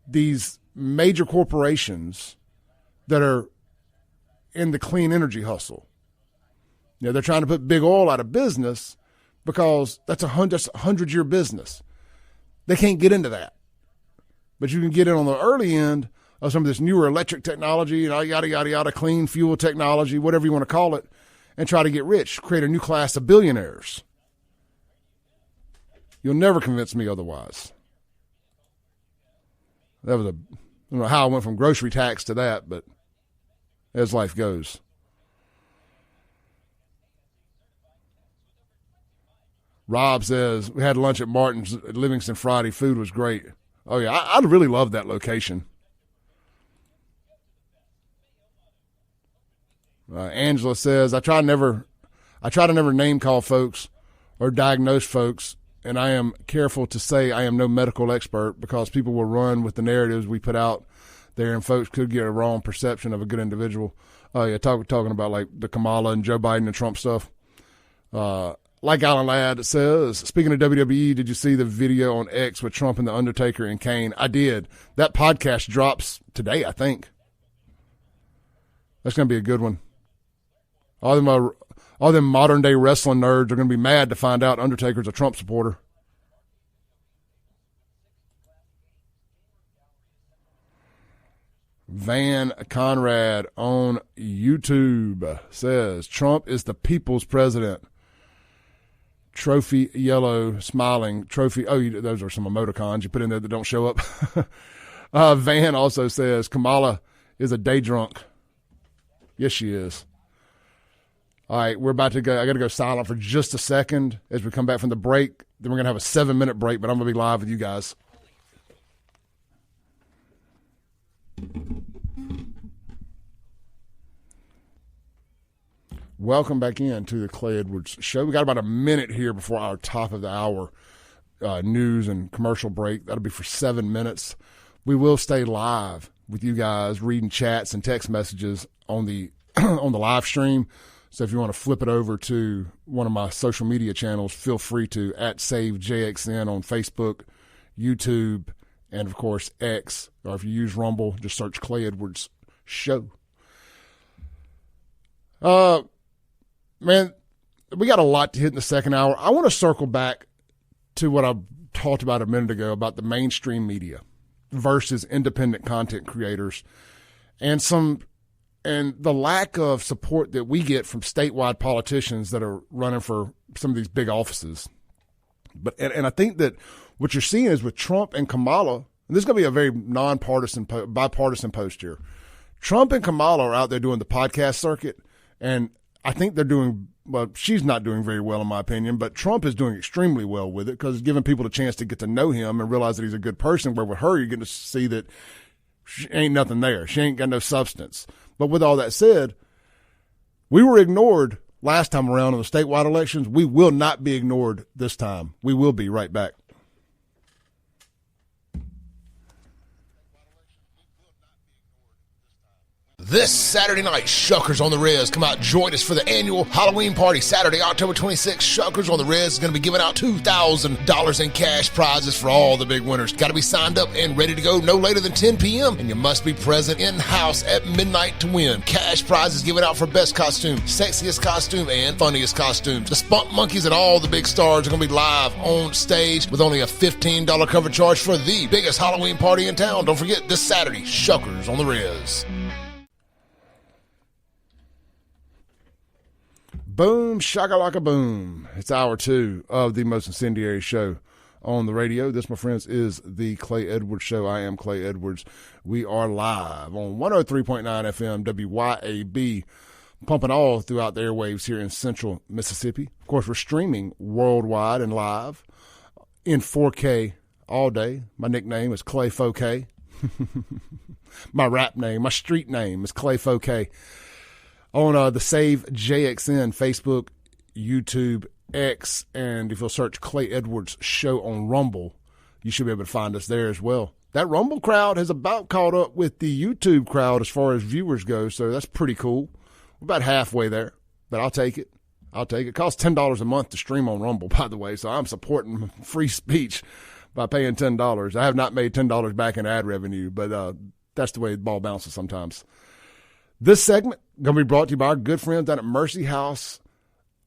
these major corporations that are in the clean energy hustle. They're trying to put big oil out of business because that's a 100-year business. They can't get into that. But you can get in on the early end of some of this newer electric technology, yada, yada, yada, clean fuel technology, whatever you want to call it, and try to get rich, create a new class of billionaires. You'll never convince me otherwise. I don't know how I went from grocery tax to that, but as life goes. Rob says, we had lunch at Martin's at Livingston Friday. Food was great. Oh, yeah, I really loved that location. Angela says, I try to never name call folks or diagnose folks, and I am careful to say I am no medical expert because people will run with the narratives we put out there, and folks could get a wrong perception of a good individual. Oh, yeah, talking about like the Kamala and Joe Biden and Trump stuff. Like Alan Ladd says, speaking of WWE, did you see the video on X with Trump and The Undertaker and Kane? I did. That podcast drops today, I think. That's going to be a good one. All them modern-day wrestling nerds are going to be mad to find out Undertaker's a Trump supporter. Van Conrad on YouTube says, Trump is the people's president. Trophy yellow, smiling, trophy. Oh, those are some emoticons you put in there that don't show up. Van also says, Kamala is a day drunk. Yes, she is. All right, we're about to go. I got to go silent for just a second as we come back from the break. Then we're going to have a 7-minute break, but I'm going to be live with you guys. Welcome back in to the Clay Edwards Show. We got about a minute here before our top of the hour news and commercial break. That'll be for 7 minutes. We will stay live with you guys, reading chats and text messages on the on the live stream. So if you want to flip it over to one of my social media channels, feel free to @SaveJXN on Facebook, YouTube, and of course X. Or if you use Rumble, just search Clay Edwards Show. Man, we got a lot to hit in the second hour. I want to circle back to what I talked about a minute ago about the mainstream media versus independent content creators and the lack of support that we get from statewide politicians that are running for some of these big offices. And I think that what you're seeing is with Trump and Kamala, and this is going to be a very bipartisan post here. Trump and Kamala are out there doing the podcast circuit, and I think they're doing, well, she's not doing very well in my opinion, but Trump is doing extremely well with it because it's giving people a chance to get to know him and realize that he's a good person, where with her, you're getting to see that she ain't nothing there. She ain't got no substance. But with all that said, we were ignored last time around in the statewide elections. We will not be ignored this time. We will be right back. This Saturday night, Shuckers on the Riz. Come out, join us for the annual Halloween party. Saturday, October 26th, Shuckers on the Riz is going to be giving out $2,000 in cash prizes for all the big winners. Got to be signed up and ready to go no later than 10 p.m. And you must be present in-house at midnight to win. Cash prizes given out for best costume, sexiest costume, and funniest costumes. The Spunk Monkeys and all the big stars are going to be live on stage with only a $15 cover charge for the biggest Halloween party in town. Don't forget, this Saturday, Shuckers on the Riz. Boom, shakalaka boom. It's hour 2 of the most incendiary show on the radio. This, my friends, is the Clay Edwards Show. I am Clay Edwards. We are live on 103.9 FM WYAB, pumping all throughout the airwaves here in central Mississippi. Of course, we're streaming worldwide and live in 4K all day. My nickname is Clay 4K. My rap name, my street name is Clay 4K. On the Save JXN Facebook, YouTube, X, and if you'll search Clay Edwards Show on Rumble, you should be able to find us there as well. That Rumble crowd has about caught up with the YouTube crowd as far as viewers go, so that's pretty cool. We're about halfway there, but I'll take it. It costs $10 a month to stream on Rumble, by the way, so I'm supporting free speech by paying $10. I have not made $10 back in ad revenue, but that's the way the ball bounces sometimes. This segment going to be brought to you by our good friends down at Mercy House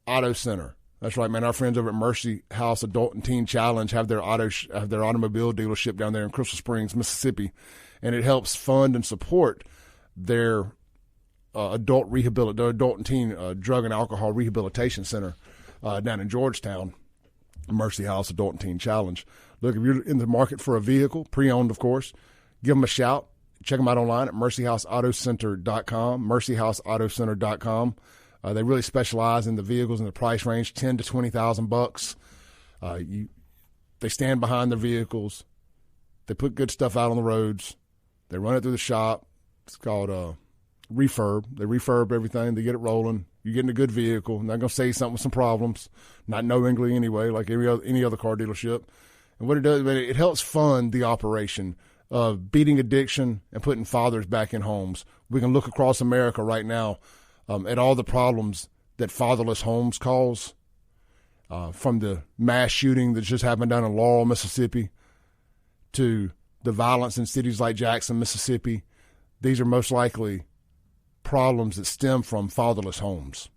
Auto Center. That's right, man. Our friends over at Mercy House Adult and Teen Challenge have their automobile dealership down there in Crystal Springs, Mississippi, and it helps fund and support their adult and teen drug and alcohol rehabilitation center down in Georgetown. Mercy House Adult and Teen Challenge. Look, if you're in the market for a vehicle, pre-owned, of course, give them a shout. Check them out online at mercyhouseautocenter.com, mercyhouseautocenter.com. They really specialize in the vehicles in the price range, $10,000 to $20,000. They stand behind their vehicles. They put good stuff out on the roads. They run it through the shop. It's called refurb. They refurb everything. They get it rolling. You get in a good vehicle. Not going to say something with some problems, not knowingly anyway, like any other car dealership. And what it does, it helps fund the operation of beating addiction and putting fathers back in homes. We can look across America right now at all the problems that fatherless homes cause, from the mass shooting that just happened down in Laurel, Mississippi, to the violence in cities like Jackson, Mississippi. These are most likely problems that stem from fatherless homes.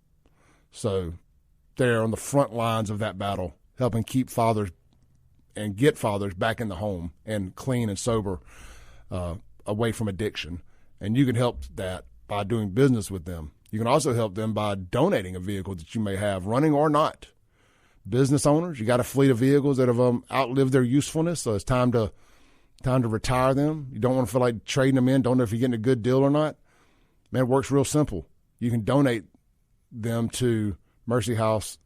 So they're on the front lines of that battle, helping keep fathers and get fathers back in the home and clean and sober, away from addiction. And you can help that by doing business with them. You can also help them by donating a vehicle that you may have, running or not. Business owners, you got a fleet of vehicles that have outlived their usefulness, so it's time to retire them. You don't want to feel like trading them in. Don't know if you're getting a good deal or not. Man, it works real simple. You can donate them to Mercy House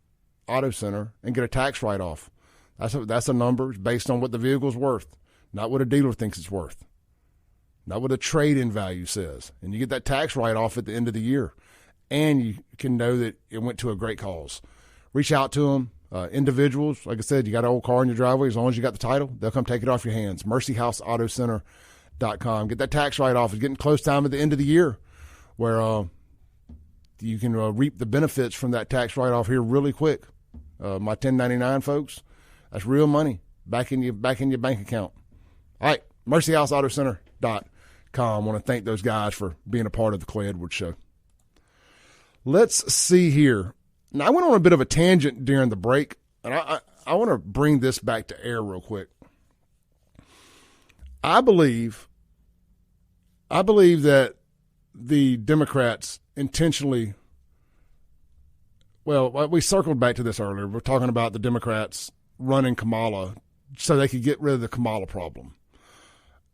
Auto Center and get a tax write-off. That's a number. It's based on what the vehicle's worth, not what a dealer thinks it's worth, not what a trade-in value says. And you get that tax write-off at the end of the year, and you can know that it went to a great cause. Reach out to them. Individuals, like I said, you got an old car in your driveway, as long as you got the title, they'll come take it off your hands. MercyHouseAutoCenter.com. Get that tax write-off. It's getting close time at the end of the year where you can reap the benefits from that tax write-off here really quick. My 1099 folks, that's real money back in your bank account. All right, MercyHouseAutoCenter.com. I want to thank those guys for being a part of the Clay Edwards Show. Let's see here. Now, I went on a bit of a tangent during the break, and I want to bring this back to air real quick. I believe that the Democrats intentionally, well, we circled back to this earlier. We're talking about the Democrats running Kamala so they could get rid of the Kamala problem.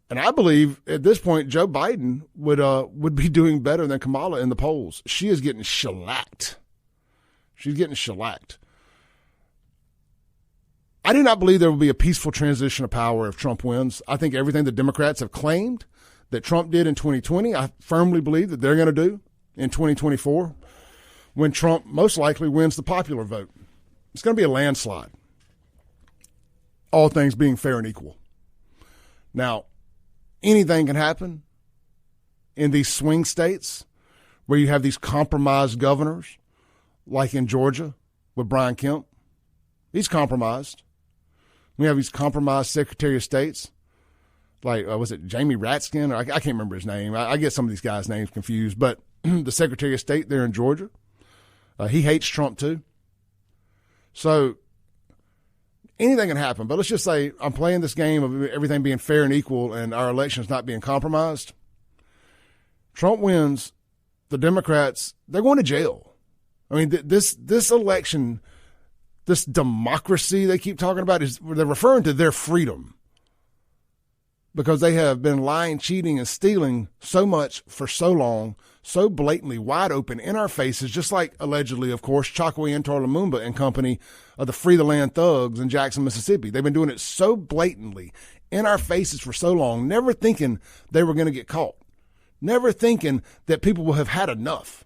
And I believe at this point, Joe Biden would be doing better than Kamala in the polls. She is getting shellacked. She's getting shellacked. I do not believe there will be a peaceful transition of power if Trump wins. I think everything the Democrats have claimed that Trump did in 2020, I firmly believe that they're going to do in 2024 when Trump most likely wins the popular vote. It's going to be a landslide, all things being fair and equal. Now, anything can happen in these swing states where you have these compromised governors, like in Georgia with Brian Kemp. He's compromised. We have these compromised Secretary of States, like, was it Jamie Ratskin? I can't remember his name. I get some of these guys' names confused, but the Secretary of State there in Georgia, he hates Trump too. So anything can happen, but let's just say I'm playing this game of everything being fair and equal and our elections not being compromised. Trump wins, the Democrats, they're going to jail. I mean, this election, this democracy they keep talking about, they're referring to their freedom because they have been lying, cheating, and stealing so much for so long, so blatantly, wide open in our faces, just like allegedly, of course, Chokwe and Lumumba and company of the Free the Land thugs in Jackson, Mississippi. They've been doing it so blatantly in our faces for so long, never thinking they were going to get caught, never thinking that people will have had enough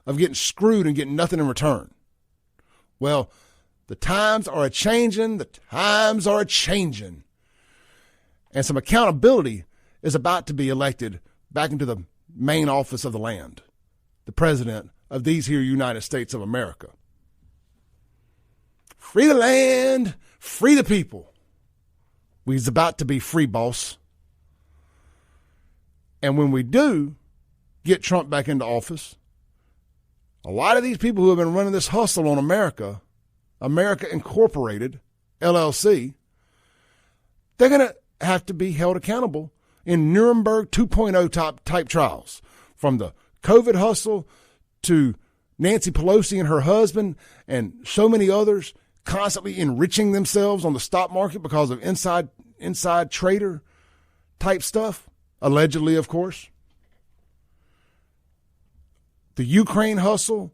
of getting screwed and getting nothing in return. Well, the times are a-changing. The times are a-changing. And some accountability is about to be elected back into the main office of the land, the president of these here United States of America. Free the land, free the people. We's about to be free, boss. And when we do get Trump back into office, a lot of these people who have been running this hustle on America Incorporated, LLC, they're going to have to be held accountable in Nuremberg 2.0 type trials, from the COVID hustle to Nancy Pelosi and her husband and so many others constantly enriching themselves on the stock market because of inside trader type stuff, allegedly, of course. The Ukraine hustle,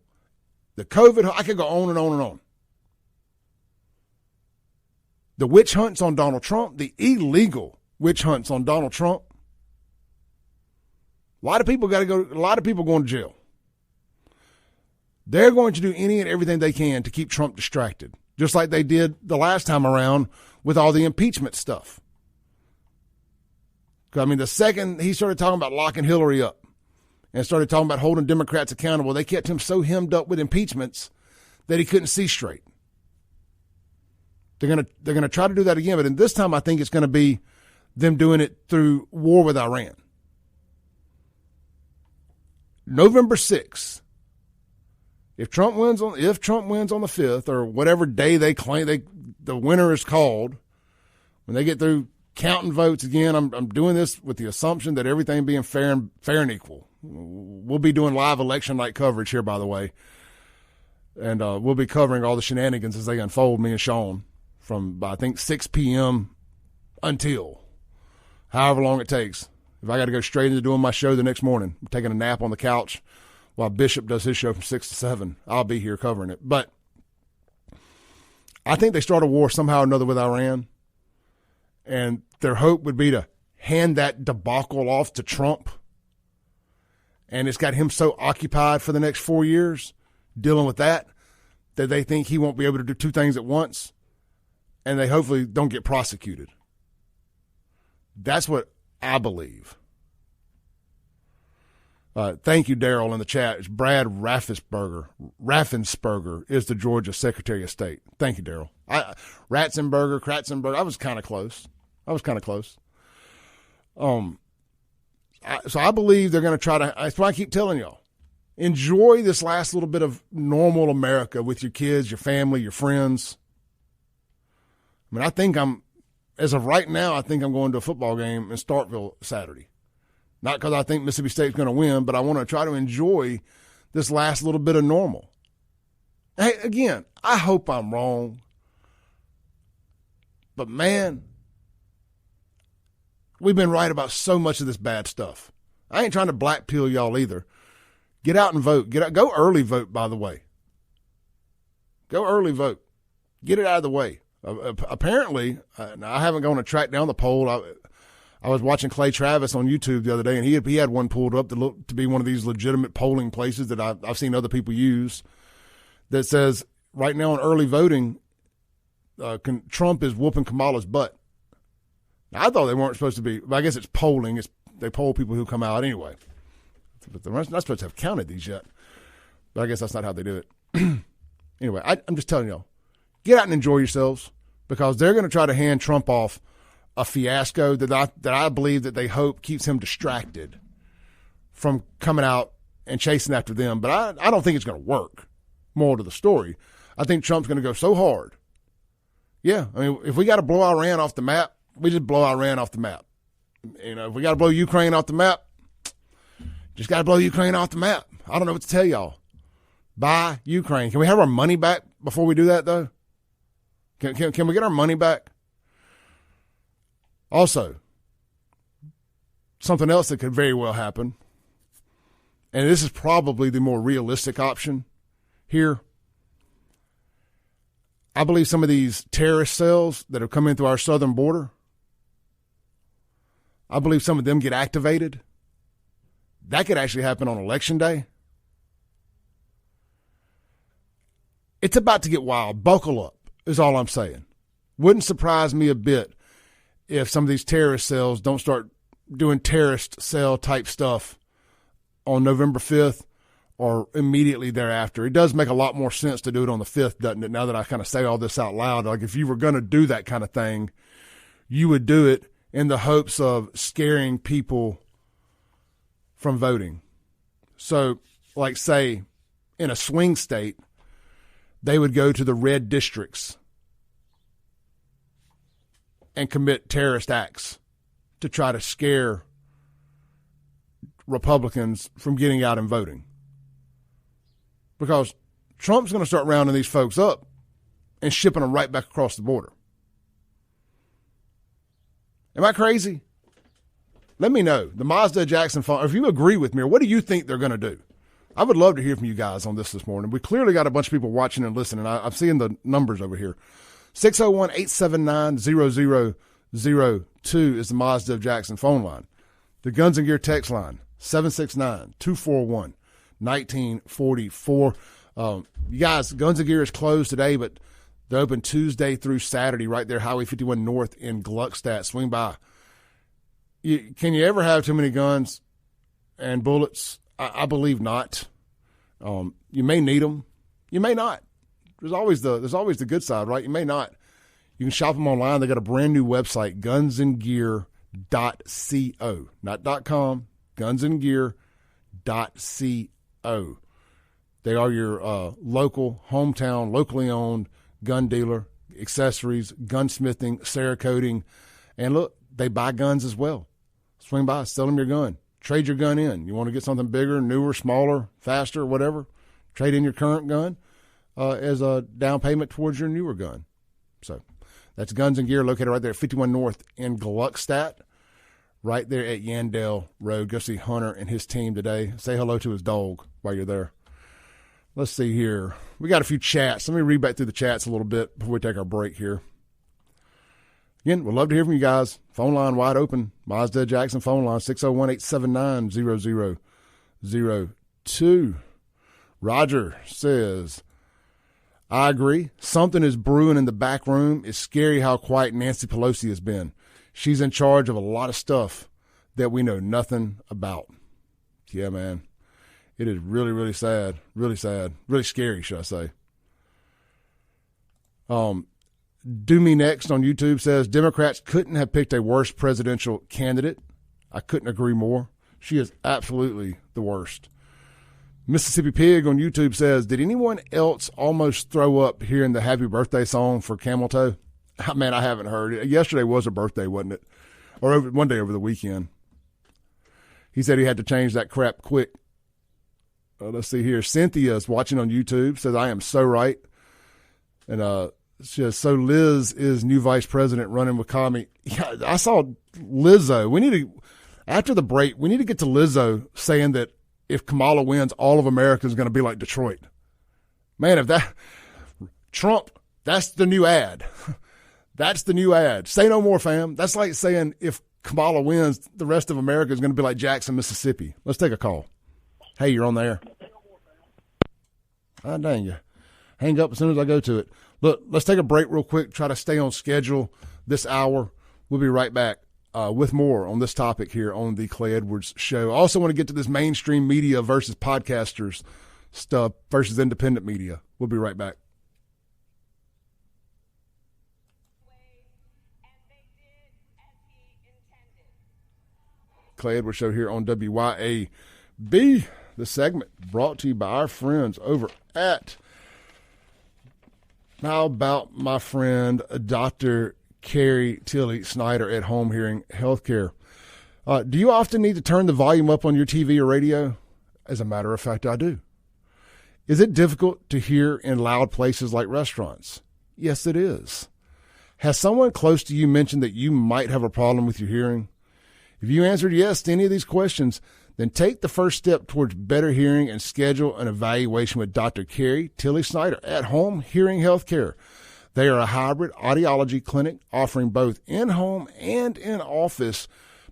the COVID, I could go on and on and on. The witch hunts on Donald Trump, the illegal witch hunts on Donald Trump. A lot of people going to jail. They're going to do any and everything they can to keep Trump distracted, just like they did the last time around with all the impeachment stuff. I mean, the second he started talking about locking Hillary up and started talking about holding Democrats accountable, they kept him so hemmed up with impeachments that he couldn't see straight. They're gonna try to do that again, but this time I think it's going to be them doing it through war with Iran. November 6th. If Trump wins on the 5th or whatever day they claim the winner is called, when they get through counting votes again, I'm doing this with the assumption that everything being fair and equal. We'll be doing live election night coverage here, by the way, and we'll be covering all the shenanigans as they unfold. Me and Sean from I think 6 p.m. until however long it takes. If I got to go straight into doing my show the next morning, I'm taking a nap on the couch while Bishop does his show from 6 to 7, I'll be here covering it. But I think they start a war somehow or another with Iran, and their hope would be to hand that debacle off to Trump, and it's got him so occupied for the next 4 years dealing with that they think he won't be able to do two things at once, and they hopefully don't get prosecuted. That's what I believe. Thank you, Daryl, in the chat. It's Brad Raffensperger. Raffensperger is the Georgia Secretary of State. Thank you, Daryl. Kratzenberger. I was kind of close. So I believe they're going to try to. That's why I keep telling y'all, enjoy this last little bit of normal America with your kids, your family, your friends. I mean, as of right now, I think I'm going to a football game in Starkville Saturday. Not because I think Mississippi State's going to win, but I want to try to enjoy this last little bit of normal. Hey, again, I hope I'm wrong. But, man, we've been right about so much of this bad stuff. I ain't trying to black pill y'all either. Get out and vote. Go early vote, by the way. Go early vote. Get it out of the way. Apparently, I haven't gone to track down the poll. I was watching Clay Travis on YouTube the other day, and he had one pulled up that looked to be one of these legitimate polling places that I've seen other people use that says right now in early voting, Trump is whooping Kamala's butt. Now, I thought they weren't supposed to be, but I guess it's polling. They poll people who come out anyway. But they're not supposed to have counted these yet. But I guess that's not how they do it. Anyway, I'm just telling y'all, get out and enjoy yourselves because they're going to try to hand Trump off a fiasco that I believe that they hope keeps him distracted from coming out and chasing after them. But I don't think it's going to work. Moral to the story, I think Trump's going to go so hard. Yeah, I mean, if we got to blow Iran off the map, we just blow Iran off the map. You know, if we got to blow Ukraine off the map, just got to blow Ukraine off the map. I don't know what to tell y'all. Buy Ukraine. Can we have our money back before we do that, though? Can we get our money back? Also, something else that could very well happen, and this is probably the more realistic option here. I believe some of these terrorist cells that have come in through our southern border, I believe some of them get activated. That could actually happen on Election Day. It's about to get wild. Buckle up is all I'm saying. Wouldn't surprise me a bit if some of these terrorist cells don't start doing terrorist cell type stuff on November 5th or immediately thereafter. It does make a lot more sense to do it on the 5th, doesn't it? Now that I kind of say all this out loud, like if you were going to do that kind of thing, you would do it in the hopes of scaring people from voting. So, like say, in a swing state, they would go to the red districts and commit terrorist acts to try to scare Republicans from getting out and voting. Because Trump's going to start rounding these folks up and shipping them right back across the border. Am I crazy? Let me know. The Mazda Jackson phone, if you agree with me, or what do you think they're going to do? I would love to hear from you guys on this morning. We clearly got a bunch of people watching and listening. I'm seeing the numbers over here. 601-879-0002 is the Mazda of Jackson phone line. The Guns and Gear text line, 769-241-1944. You guys, Guns and Gear is closed today, but they're open Tuesday through Saturday right there, Highway 51 North in Gluckstadt. Swing by. Can you ever have too many guns and bullets? I believe not. You may need them. You may not. There's always the good side, right? You may not. You can shop them online. They got a brand new website, gunsandgear.co, not .com, gunsandgear.co. They are your local, hometown, locally owned gun dealer, accessories, gunsmithing, Cerakoting, and look, they buy guns as well. Swing by, sell them your gun. Trade your gun in. You want to get something bigger, newer, smaller, faster, whatever, trade in your current gun as a down payment towards your newer gun. So that's Guns and Gear, located right there at 51 North in Gluckstadt, right there at Yandell Road. Go see Hunter and his team today. Say hello to his dog while you're there. Let's see here. We got a few chats. Let me read back through the chats a little bit before we take our break here. Again, we'd love to hear from you guys. Phone line wide open. Mazda Jackson phone line, 601-879-0002. Roger says, I agree. Something is brewing in the back room. It's scary how quiet Nancy Pelosi has been. She's in charge of a lot of stuff that we know nothing about. Yeah, man. It is really, really sad. Really sad. Really scary, should I say. Do Me Next on YouTube says, Democrats couldn't have picked a worse presidential candidate. I couldn't agree more. She is absolutely the worst. Mississippi Pig on YouTube says, did anyone else almost throw up hearing the happy birthday song for Camel Toe? Man, I haven't heard it. Yesterday was a birthday, wasn't it? Or one day over the weekend. He said he had to change that crap quick. Let's see here. Cynthia's watching on YouTube, says, I am so right. And she says, so Liz is new vice president running with Kami. Yeah, I saw Lizzo. After the break, we need to get to Lizzo saying that if Kamala wins, all of America is going to be like Detroit. Man, Trump, that's the new ad. That's the new ad. Say no more, fam. That's like saying if Kamala wins, the rest of America is going to be like Jackson, Mississippi. Let's take a call. Hey, you're on the air. Ah, dang you. Hang up as soon as I go to it. Look, let's take a break real quick, try to stay on schedule this hour. We'll be right back with more on this topic here on the Clay Edwards Show. I also want to get to this mainstream media versus podcasters stuff versus independent media. We'll be right back. Clay Edwards Show here on WYAB. The segment brought to you by our friends over at, how about my friend, Dr. Carrie Tilly Snyder at Home Hearing Healthcare. Do you often need to turn the volume up on your TV or radio? As a matter of fact, I do. Is it difficult to hear in loud places like restaurants? Yes, it is. Has someone close to you mentioned that you might have a problem with your hearing? If you answered yes to any of these questions, then take the first step towards better hearing and schedule an evaluation with Dr. Carrie Tilly Snyder at Home Hearing Healthcare. They are a hybrid audiology clinic offering both in-home and in-office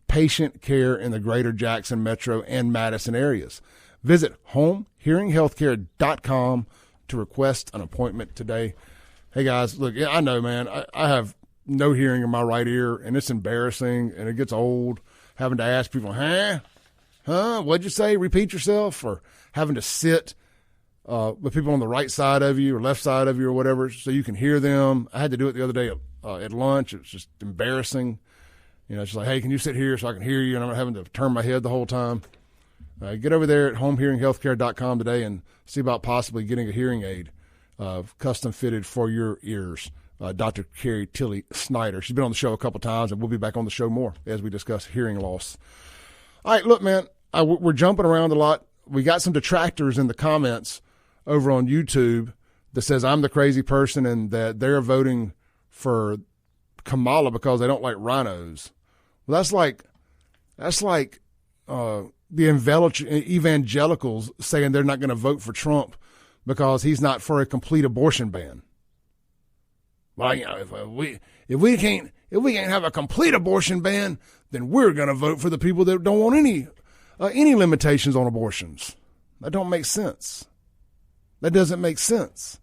patient care in the greater Jackson metro and Madison areas. Visit homehearinghealthcare.com to request an appointment today. Hey, guys, look, I know, man, I have no hearing in my right ear, and it's embarrassing, and it gets old having to ask people, Huh? What'd you say? Repeat yourself? Or having to sit with people on the right side of you or left side of you or whatever so you can hear them. I had to do it the other day at lunch. It was just embarrassing. You know, it's just like, hey, can you sit here so I can hear you? And I'm not having to turn my head the whole time. Get over there at homehearinghealthcare.com today and see about possibly getting a hearing aid custom fitted for your ears. Dr. Carrie Tilly Snyder. She's been on the show a couple times, and we'll be back on the show more as we discuss hearing loss. All right, look, man, we're jumping around a lot. We got some detractors in the comments over on YouTube that says I'm the crazy person and that they're voting for Kamala because they don't like rhinos. Well, that's like the evangelicals saying they're not going to vote for Trump because he's not for a complete abortion ban. Well, you know, if we can't have a complete abortion ban, then we're going to vote for the people that don't want any any limitations on abortions. That don't make sense. That doesn't make sense.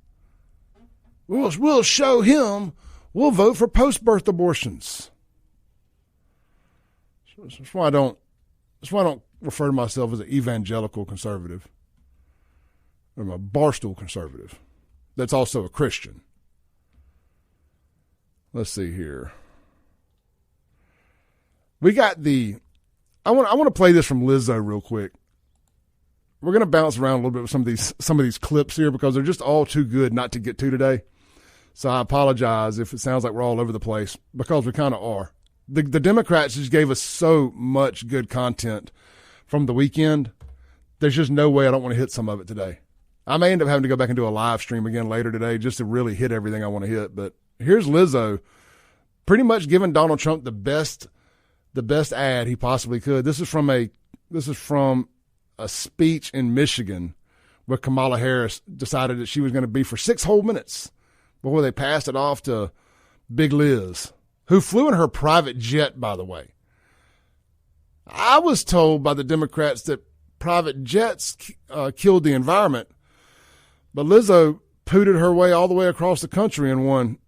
We'll show him. We'll vote for post-birth abortions. That's why I don't refer to myself as an evangelical conservative. I'm a barstool conservative that's also a Christian. Let's see here. We got I want to play this from Lizzo real quick. We're going to bounce around a little bit with some of these clips here because they're just all too good not to get to today. So I apologize if it sounds like we're all over the place because we kind of are. The Democrats just gave us so much good content from the weekend. There's just no way I don't want to hit some of it today. I may end up having to go back and do a live stream again later today just to really hit everything I want to hit. But here's Lizzo pretty much giving Donald Trump the best ad he possibly could. This is from a speech in Michigan where Kamala Harris decided that she was going to be for 6 whole minutes before they passed it off to Big Liz, who flew in her private jet, by the way. I was told by the Democrats that private jets killed the environment, but Lizzo pooted her way all the way across the country in one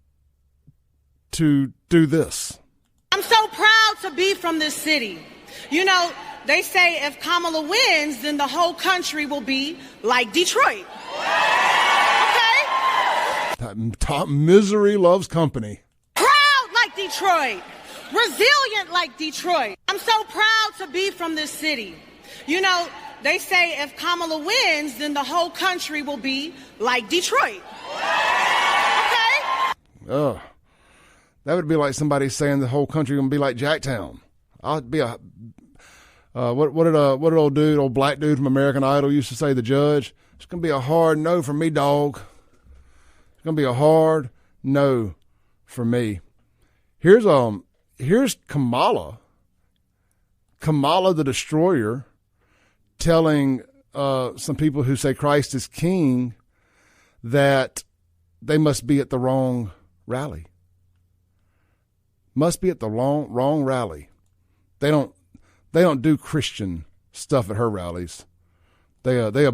to do this. I'm so proud to be from this city. You know, they say if Kamala wins, then the whole country will be like Detroit. Okay? Top misery loves company. Proud like Detroit. Resilient like Detroit. I'm so proud to be from this city. You know, they say if Kamala wins, then the whole country will be like Detroit. Okay? Ugh. That would be like somebody saying the whole country going to be like Jacktown. I'd be a what did old black dude from American Idol used to say? The judge. It's going to be a hard no for me, dog. It's going to be a hard no for me. Here's Kamala the Destroyer, telling some people who say Christ is King that they must be at the wrong rally. Must be at the wrong rally. They don't do Christian stuff at her rallies. They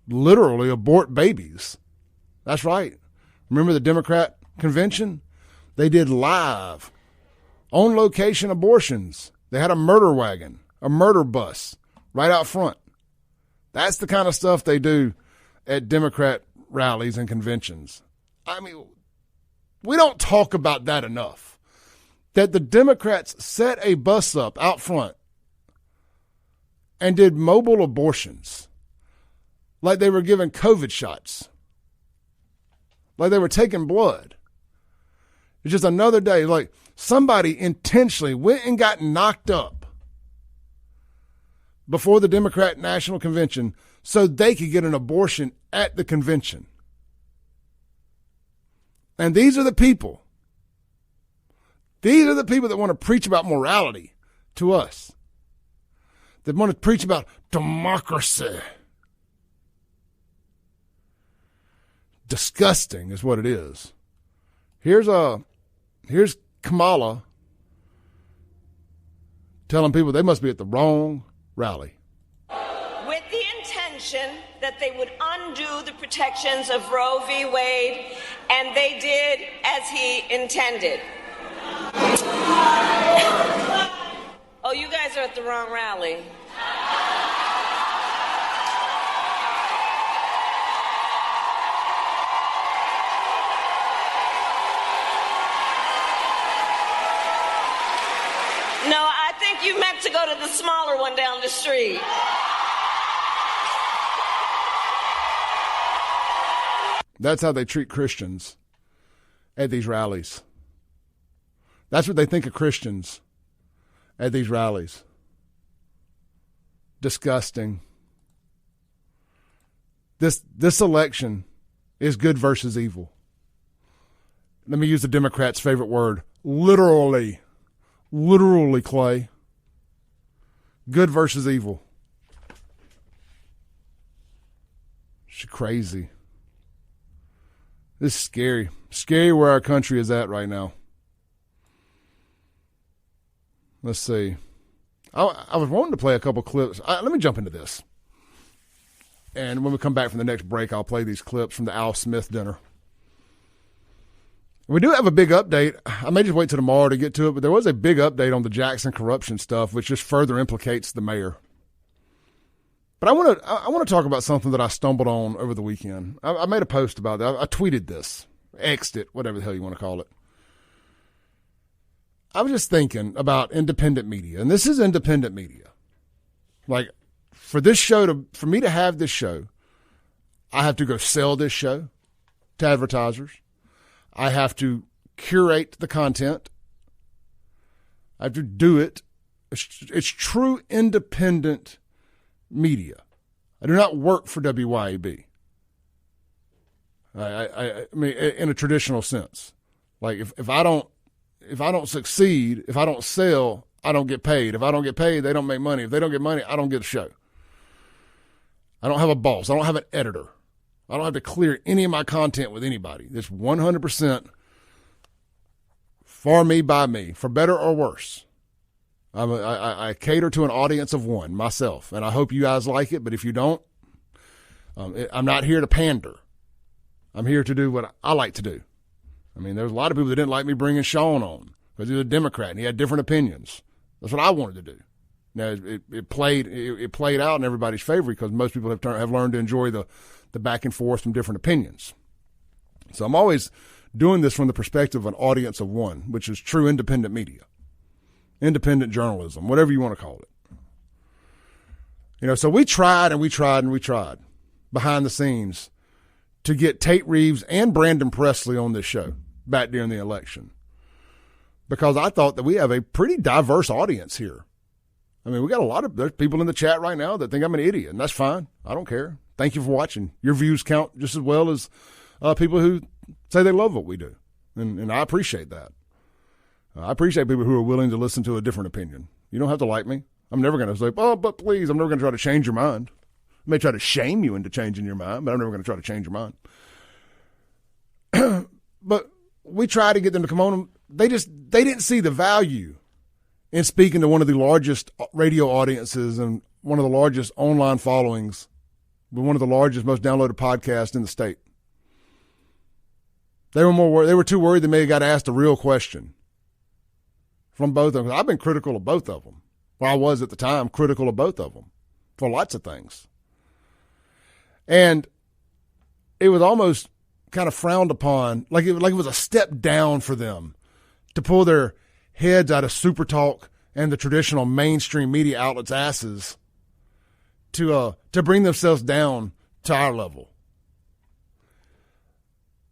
literally abort babies. That's right. Remember the Democrat convention? They did live, on location abortions. They had a murder wagon, a murder bus right out front. That's the kind of stuff they do at Democrat rallies and conventions. I mean, we don't talk about that enough. That the Democrats set a bus up out front and did mobile abortions like they were giving COVID shots, like they were taking blood. It's just another day. Like somebody intentionally went and got knocked up before the Democrat National Convention so they could get an abortion at the convention. And these are the people. These are the people that want to preach about morality to us. They want to preach about democracy. Disgusting is what it is. Here's Kamala telling people they must be at the wrong rally. With the intention that they would undo the protections of Roe v. Wade, and they did as he intended. Oh, you guys are at the wrong rally. No, I think you meant to go to the smaller one down the street. That's how they treat Christians at these rallies. That's what they think of Christians at these rallies. Disgusting. This election is good versus evil. Let me use the Democrats' favorite word, literally. Literally, Clay. Good versus evil. She's crazy. This is scary. Scary where our country is at right now. Let's see. I was wanting to play a couple clips. Let me jump into this. And when we come back from the next break, I'll play these clips from the Al Smith dinner. We do have a big update. I may just wait till tomorrow to get to it, but there was a big update on the Jackson corruption stuff, which just further implicates the mayor. But I want to talk about something that I stumbled on over the weekend. I made a post about that. I tweeted this, X'd it, whatever the hell you want to call it. I was just thinking about independent media, and this is independent media. Like, for me to have this show, I have to go sell this show to advertisers. I have to curate the content. I have to do it. It's true independent media. I do not work for WYAB. I mean, in a traditional sense. Like, if I don't succeed, if I don't sell, I don't get paid. If I don't get paid, they don't make money. If they don't get money, I don't get a show. I don't have a boss. I don't have an editor. I don't have to clear any of my content with anybody. It's 100% for me, by me, for better or worse. I cater to an audience of one, myself, and I hope you guys like it, but if you don't, I'm not here to pander. I'm here to do what I like to do. I mean, there's a lot of people that didn't like me bringing Sean on because he was a Democrat and he had different opinions. That's what I wanted to do. Now, it played out in everybody's favor because most people have learned to enjoy the back and forth from different opinions. So I'm always doing this from the perspective of an audience of one, which is true independent media, independent journalism, whatever you want to call it. So we tried behind the scenes to get Tate Reeves and Brandon Presley on this show back during the election because I thought that we have a pretty diverse audience here. I mean, we got there's people in the chat right now that think I'm an idiot, and that's fine. I don't care. Thank you for watching. Your views count just as well as people who say they love what we do, and I appreciate that. I appreciate people who are willing to listen to a different opinion. You don't have to like me. I'm never going to say, oh, but please, I'm never going to try to change your mind. I may try to shame you into changing your mind, but I'm never going to try to change your mind. But we tried to get them to come on. They didn't see the value in speaking to one of the largest radio audiences and one of the largest online followings, with one of the largest, most downloaded podcasts in the state. They were too worried they may have got asked a real question from both of them. I've been critical of both of them. Well, I was at the time critical of both of them for lots of things. And it was almost kind of frowned upon, like it was a step down for them to pull their heads out of Super Talk and the traditional mainstream media outlets' asses to bring themselves down to our level.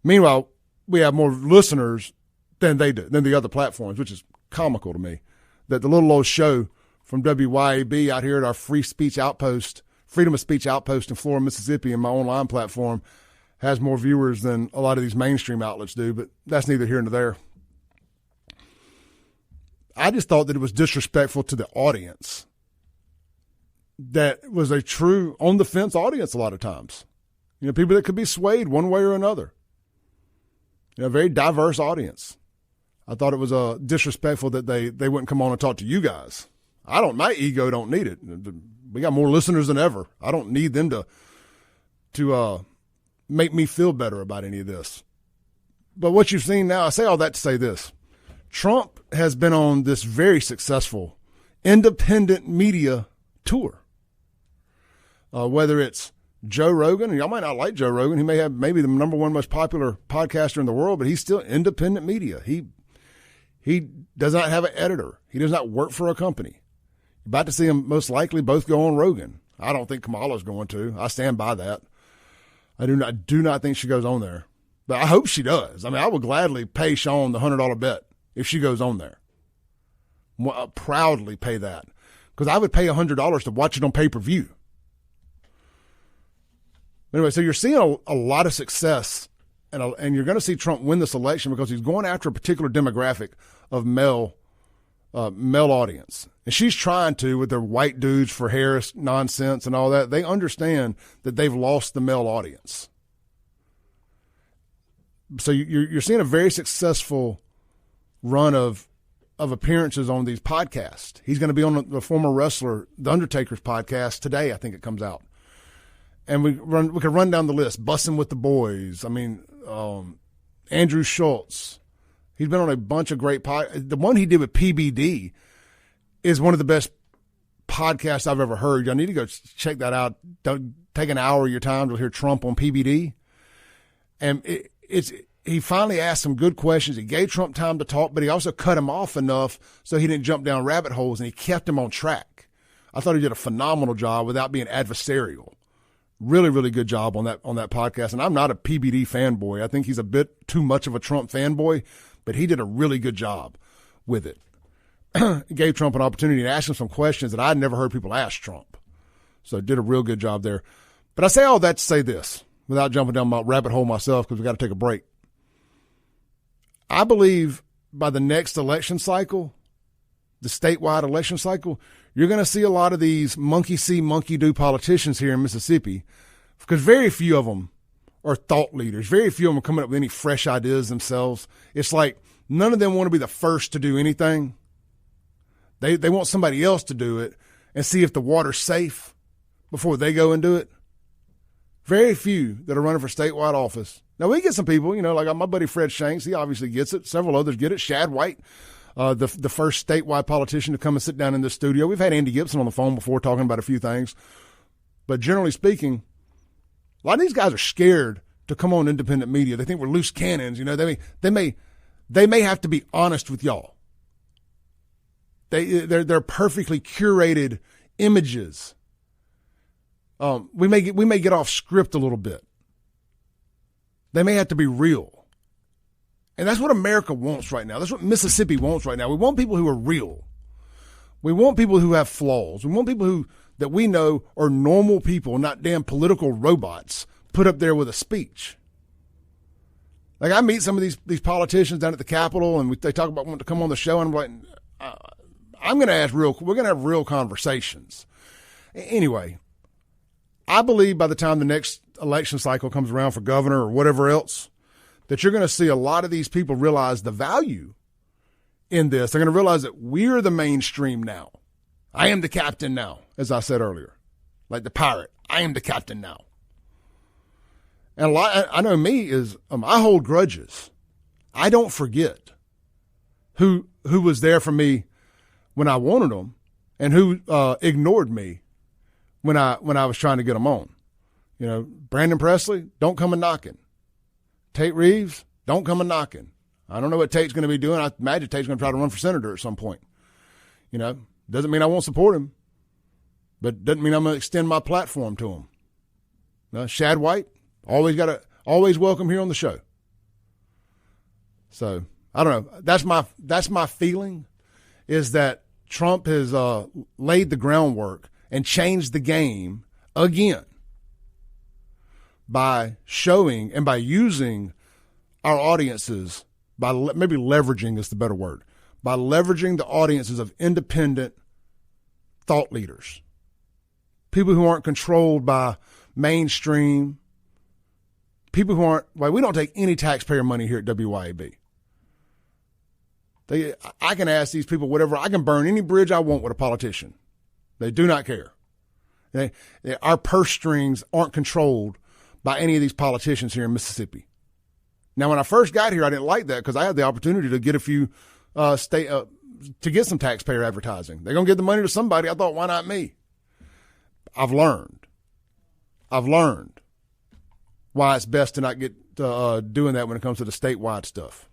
Meanwhile, we have more listeners than they do, than the other platforms, which is comical to me, that the little old show from WYAB out here at our free speech outpost, freedom of speech outpost in Florida, Mississippi, and my online platform has more viewers than a lot of these mainstream outlets do, but that's neither here nor there. I just thought that it was disrespectful to the audience that was a true on-the-fence audience a lot of times. People that could be swayed one way or another. A very diverse audience. I thought it was disrespectful that they wouldn't come on and talk to you guys. My ego don't need it. We got more listeners than ever. I don't need them to make me feel better about any of this. But what you've seen now, I say all that to say this. Trump has been on this very successful independent media tour. Whether it's Joe Rogan, and y'all might not like Joe Rogan. He may have maybe the number one most popular podcaster in the world, but he's still independent media. He does not have an editor. He does not work for a company. About to see him most likely both go on Rogan. I don't think Kamala's going to. I stand by that. I do not think she goes on there. But I hope she does. I mean, I would gladly pay Sean the $100 bet if she goes on there. I'll proudly pay that. Because I would pay $100 to watch it on pay-per-view. Anyway, so you're seeing a lot of success, and you're going to see Trump win this election because he's going after a particular demographic of male audience. And she's trying to, with their white dudes for Harris nonsense and all that, they understand that they've lost the male audience. So you're seeing a very successful run of of appearances on these podcasts. He's going to be on the former wrestler, The Undertaker's podcast today, I think it comes out. And we could run down the list. Bussin' with the Boys. I mean, Andrew Schultz. He's been on a bunch of great podcasts. The one he did with PBD is one of the best podcasts I've ever heard. Y'all need to go check that out. Don't take an hour of your time to hear Trump on PBD. And he finally asked some good questions. He gave Trump time to talk, but he also cut him off enough so he didn't jump down rabbit holes, and he kept him on track. I thought he did a phenomenal job without being adversarial. Really, really good job on that podcast. And I'm not a PBD fanboy. I think he's a bit too much of a Trump fanboy, but he did a really good job with it. He gave Trump an opportunity to ask him some questions that I'd never heard people ask Trump. So did a real good job there. But I say all that to say this, without jumping down my rabbit hole myself, because we got to take a break. I believe by the next election cycle, the statewide election cycle, you're going to see a lot of these monkey see, monkey do politicians here in Mississippi, because very few of them are thought leaders. Very few of them are coming up with any fresh ideas themselves. It's like none of them want to be the first to do anything. They want somebody else to do it and see if the water's safe before they go and do it. Very few that are running for statewide office. Now, we get some people, like my buddy Fred Shanks. He obviously gets it. Several others get it. Shad White, the first statewide politician to come and sit down in this studio. We've had Andy Gibson on the phone before talking about a few things. But generally speaking, a lot of these guys are scared to come on independent media. They think we're loose cannons. They may have to be honest with y'all. They're perfectly curated images. We may get off script a little bit. They may have to be real. And that's what America wants right now. That's what Mississippi wants right now. We want people who are real. We want people who have flaws. We want people that we know are normal people, not damn political robots put up there with a speech. Like, I meet some of these politicians down at the Capitol, and they talk about wanting to come on the show, and I'm like, we're going to have real conversations. Anyway, I believe by the time the next election cycle comes around for governor or whatever else, that you're going to see a lot of these people realize the value in this. They're going to realize that we're the mainstream now. I am the captain now, as I said earlier. Like the pirate, I am the captain now. And a lot, I know me is, I hold grudges. I don't forget who was there for me when I wanted them and who ignored me when I was trying to get them on. Brandon Presley, don't come a knocking. Tate Reeves, don't come a knocking. I don't know what Tate's going to be doing. I imagine Tate's going to try to run for senator at some point. Doesn't mean I won't support him, but doesn't mean I'm going to extend my platform to him. No, Shad White, always welcome here on the show. So I don't know. That's my feeling, is that Trump has laid the groundwork and changed the game again by showing and by using our audiences, by maybe leveraging is the better word, by leveraging the audiences of independent thought leaders, people who aren't controlled by mainstream, people who aren't, we don't take any taxpayer money here at WYAB. I can ask these people whatever. I can burn any bridge I want with a politician. They do not care. Our purse strings aren't controlled by any of these politicians here in Mississippi. Now, when I first got here, I didn't like that because I had the opportunity to get a few to get some taxpayer advertising. They're going to give the money to somebody. I thought, why not me? I've learned why it's best to not get doing that when it comes to the statewide stuff.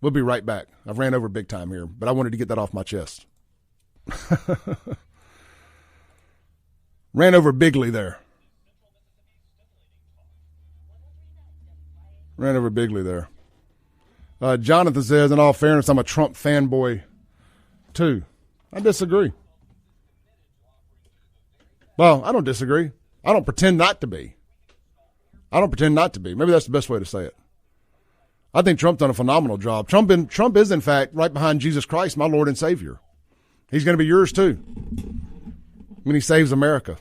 We'll be right back. I've ran over big time here, but I wanted to get that off my chest. Ran over bigly there. Jonathan says, in all fairness, I'm a Trump fanboy, too. I disagree. Well, I don't disagree. I don't pretend not to be. Maybe that's the best way to say it. I think Trump's done a phenomenal job. Trump is, in fact, right behind Jesus Christ, my Lord and Savior. He's going to be yours, too, when he saves America.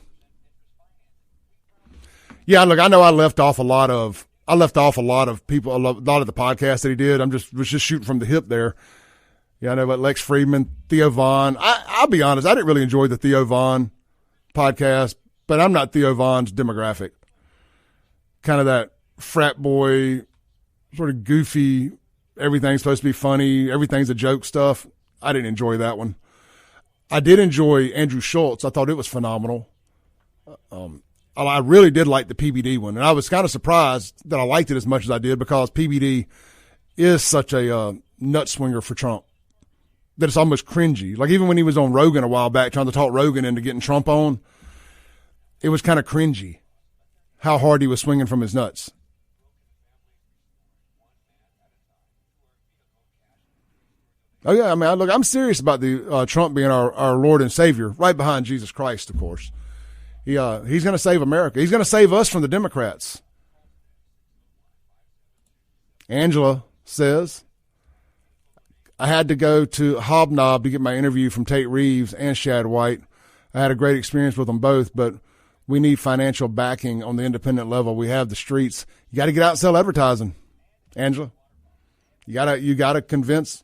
Yeah, look, I know I left off a lot of people, a lot of the podcasts that he did. Was just shooting from the hip there. Yeah, I know about Lex Friedman, Theo Vaughn. I'll be honest, I didn't really enjoy the Theo Vaughn podcast, but I'm not Theo Vaughn's demographic. Kind of that frat boy, sort of goofy, everything's supposed to be funny, everything's a joke stuff. I didn't enjoy that one. I did enjoy Andrew Schultz. I thought it was phenomenal. I really did like the PBD one, and I was kind of surprised that I liked it as much as I did because PBD is such a nut swinger for Trump that it's almost cringy. Like even when he was on Rogan a while back trying to talk Rogan into getting Trump on, it was kind of cringy how hard he was swinging from his nuts. Oh, yeah, I mean, look, I'm serious about the Trump being our Lord and Savior, right behind Jesus Christ, of course. He's going to save America. He's going to save us from the Democrats. Angela says, I had to go to Hobnob to get my interview from Tate Reeves and Shad White. I had a great experience with them both, but we need financial backing on the independent level. We have the streets. You got to get out and sell advertising, Angela. You got to convince.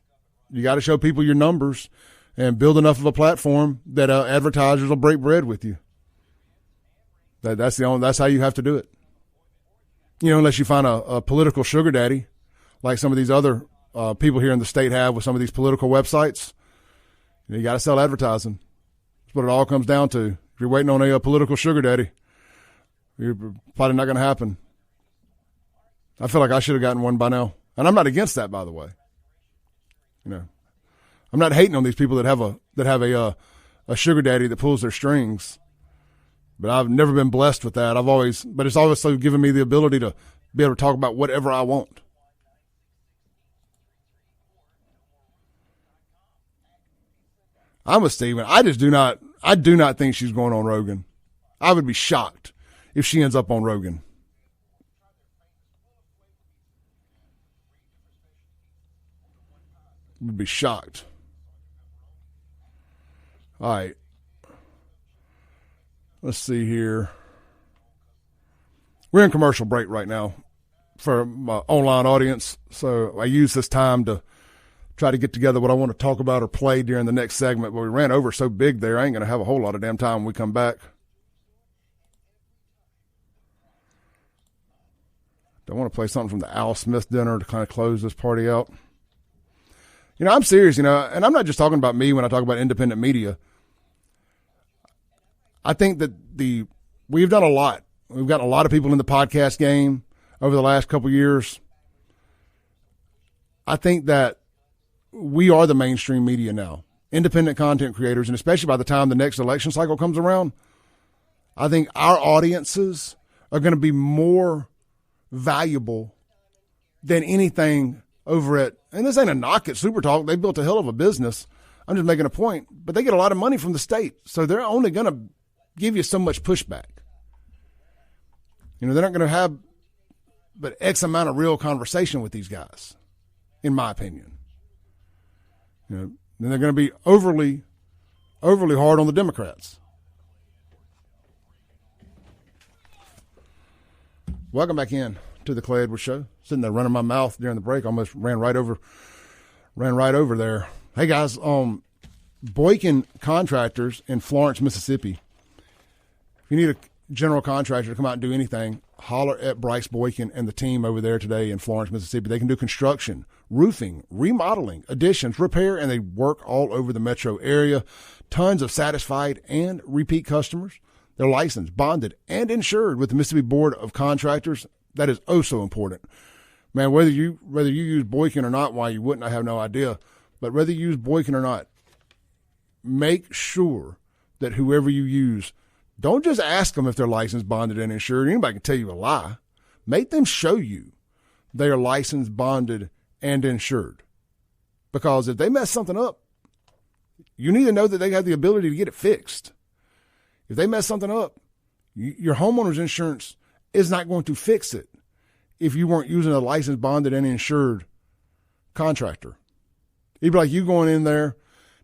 You got to show people your numbers and build enough of a platform that advertisers will break bread with you. That's how you have to do it. You know, unless you find a political sugar daddy, like some of these other people here in the state have with some of these political websites. You got to sell advertising. That's what it all comes down to. If you're waiting on a political sugar daddy, you're probably not going to happen. I feel like I should have gotten one by now, and I'm not against that, by the way. You know, I'm not hating on these people that have a sugar daddy that pulls their strings, but I've never been blessed with that. But it's always so given me the ability to be able to talk about whatever I want. I'm with Steven. I do not think she's going on Rogan. I would be shocked if she ends up on Rogan. Would be shocked. All right. Let's see here. We're in commercial break right now for my online audience, so I use this time to try to get together what I want to talk about or play during the next segment, but we ran over so big there, I ain't going to have a whole lot of damn time when we come back. I want to play something from the Al Smith dinner to kind of close this party out. You know, I'm serious, and I'm not just talking about me when I talk about independent media. I think that we've done a lot. We've gotten a lot of people in the podcast game over the last couple of years. I think that we are the mainstream media now, independent content creators, and especially by the time the next election cycle comes around, I think our audiences are going to be more valuable than anything over at, and this ain't a knock at Super Talk. They built a hell of a business. I'm just making a point, but they get a lot of money from the state, so they're only going to give you so much pushback. You know, they're not going to have but X amount of real conversation with these guys, in my opinion. You know, then they're going to be overly hard on the Democrats. Welcome back in to the Clay Edwards Show. Sitting there running my mouth during the break, almost ran right over there. Hey guys, Boykin Contractors in Florence, Mississippi. If you need a general contractor to come out and do anything, holler at Bryce Boykin and the team over there today in Florence, Mississippi. They can do construction, roofing, remodeling, additions, repair, and they work all over the metro area. Tons of satisfied and repeat customers. They're licensed, bonded, and insured with the Mississippi Board of Contractors. That is oh so important. Man, whether you use Boykin or not, why you wouldn't, I have no idea. But whether you use Boykin or not, make sure that whoever you use, don't just ask them if they're licensed, bonded, and insured. Anybody can tell you a lie. Make them show you they are licensed, bonded, and insured. Because if they mess something up, you need to know that they have the ability to get it fixed. If they mess something up, your homeowner's insurance is not going to fix it if you weren't using a licensed, bonded, and insured contractor. It'd be like you going in there,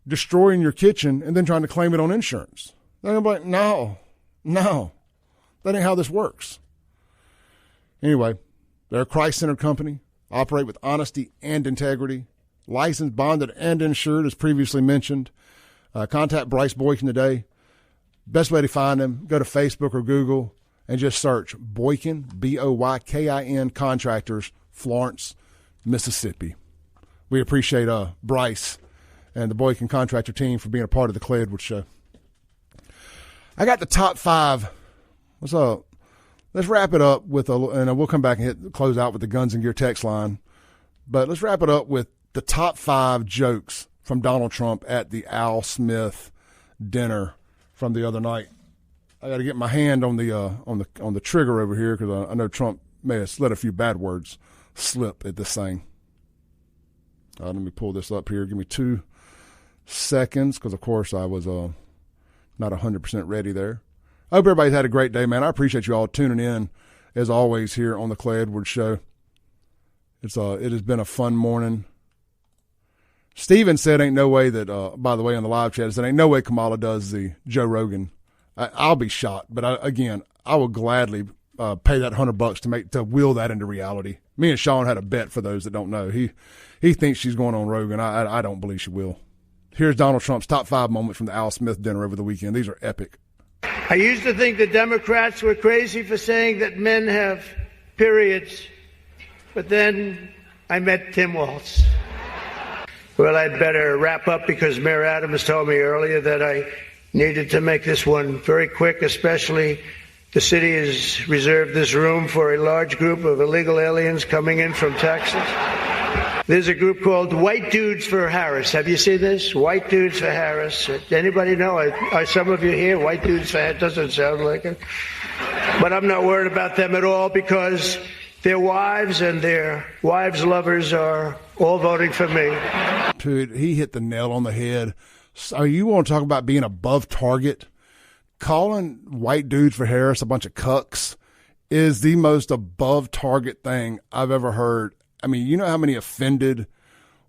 destroying your kitchen, and then trying to claim it on insurance. They're going to be like, no, that ain't how this works. Anyway, they're a Christ-centered company, operate with honesty and integrity, licensed, bonded, and insured, as previously mentioned. Contact Bryce Boykin today. Best way to find him, go to Facebook or Google and just search Boykin, Boykin Contractors, Florence, Mississippi. We appreciate Bryce and the Boykin Contractor team for being a part of the Clay Edwards Show. I got the top 5. What's up? Let's wrap it up with and we'll come back and close out with the Guns and Gear text line. But let's wrap it up with the top 5 jokes from Donald Trump at the Al Smith dinner from the other night. I got to get my hand on the trigger over here because I know Trump may have let a few bad words slip at this thing. Let me pull this up here. Give me 2 seconds because, of course, I was not 100% ready there. I hope everybody's had a great day, man. I appreciate you all tuning in, as always, here on the Clay Edwards Show. It has been a fun morning. Steven said ain't no way that, by the way, on the live chat, said ain't no way Kamala does the Joe Rogan. I'll be shocked, but I will gladly pay that $100 to will that into reality. Me and Sean had a bet, for those that don't know. He thinks she's going on Rogan. I don't believe she will. Here's Donald Trump's top 5 moments from the Al Smith dinner over the weekend. These are epic. I used to think the Democrats were crazy for saying that men have periods, but then I met Tim Walz. Well, I'd better wrap up because Mayor Adams told me earlier that I needed to make this one very quick, especially the city has reserved this room for a large group of illegal aliens coming in from Texas. There's a group called White Dudes for Harris. Have you seen this? White Dudes for Harris. Anybody know? Are some of you here? White Dudes for Harris? Doesn't sound like it. But I'm not worried about them at all because their wives and their wives' lovers are all voting for me. Dude, he hit the nail on the head. So you want to talk about being above target? Calling White Dudes for Harris a bunch of cucks is the most above target thing I've ever heard. I mean, you know how many offended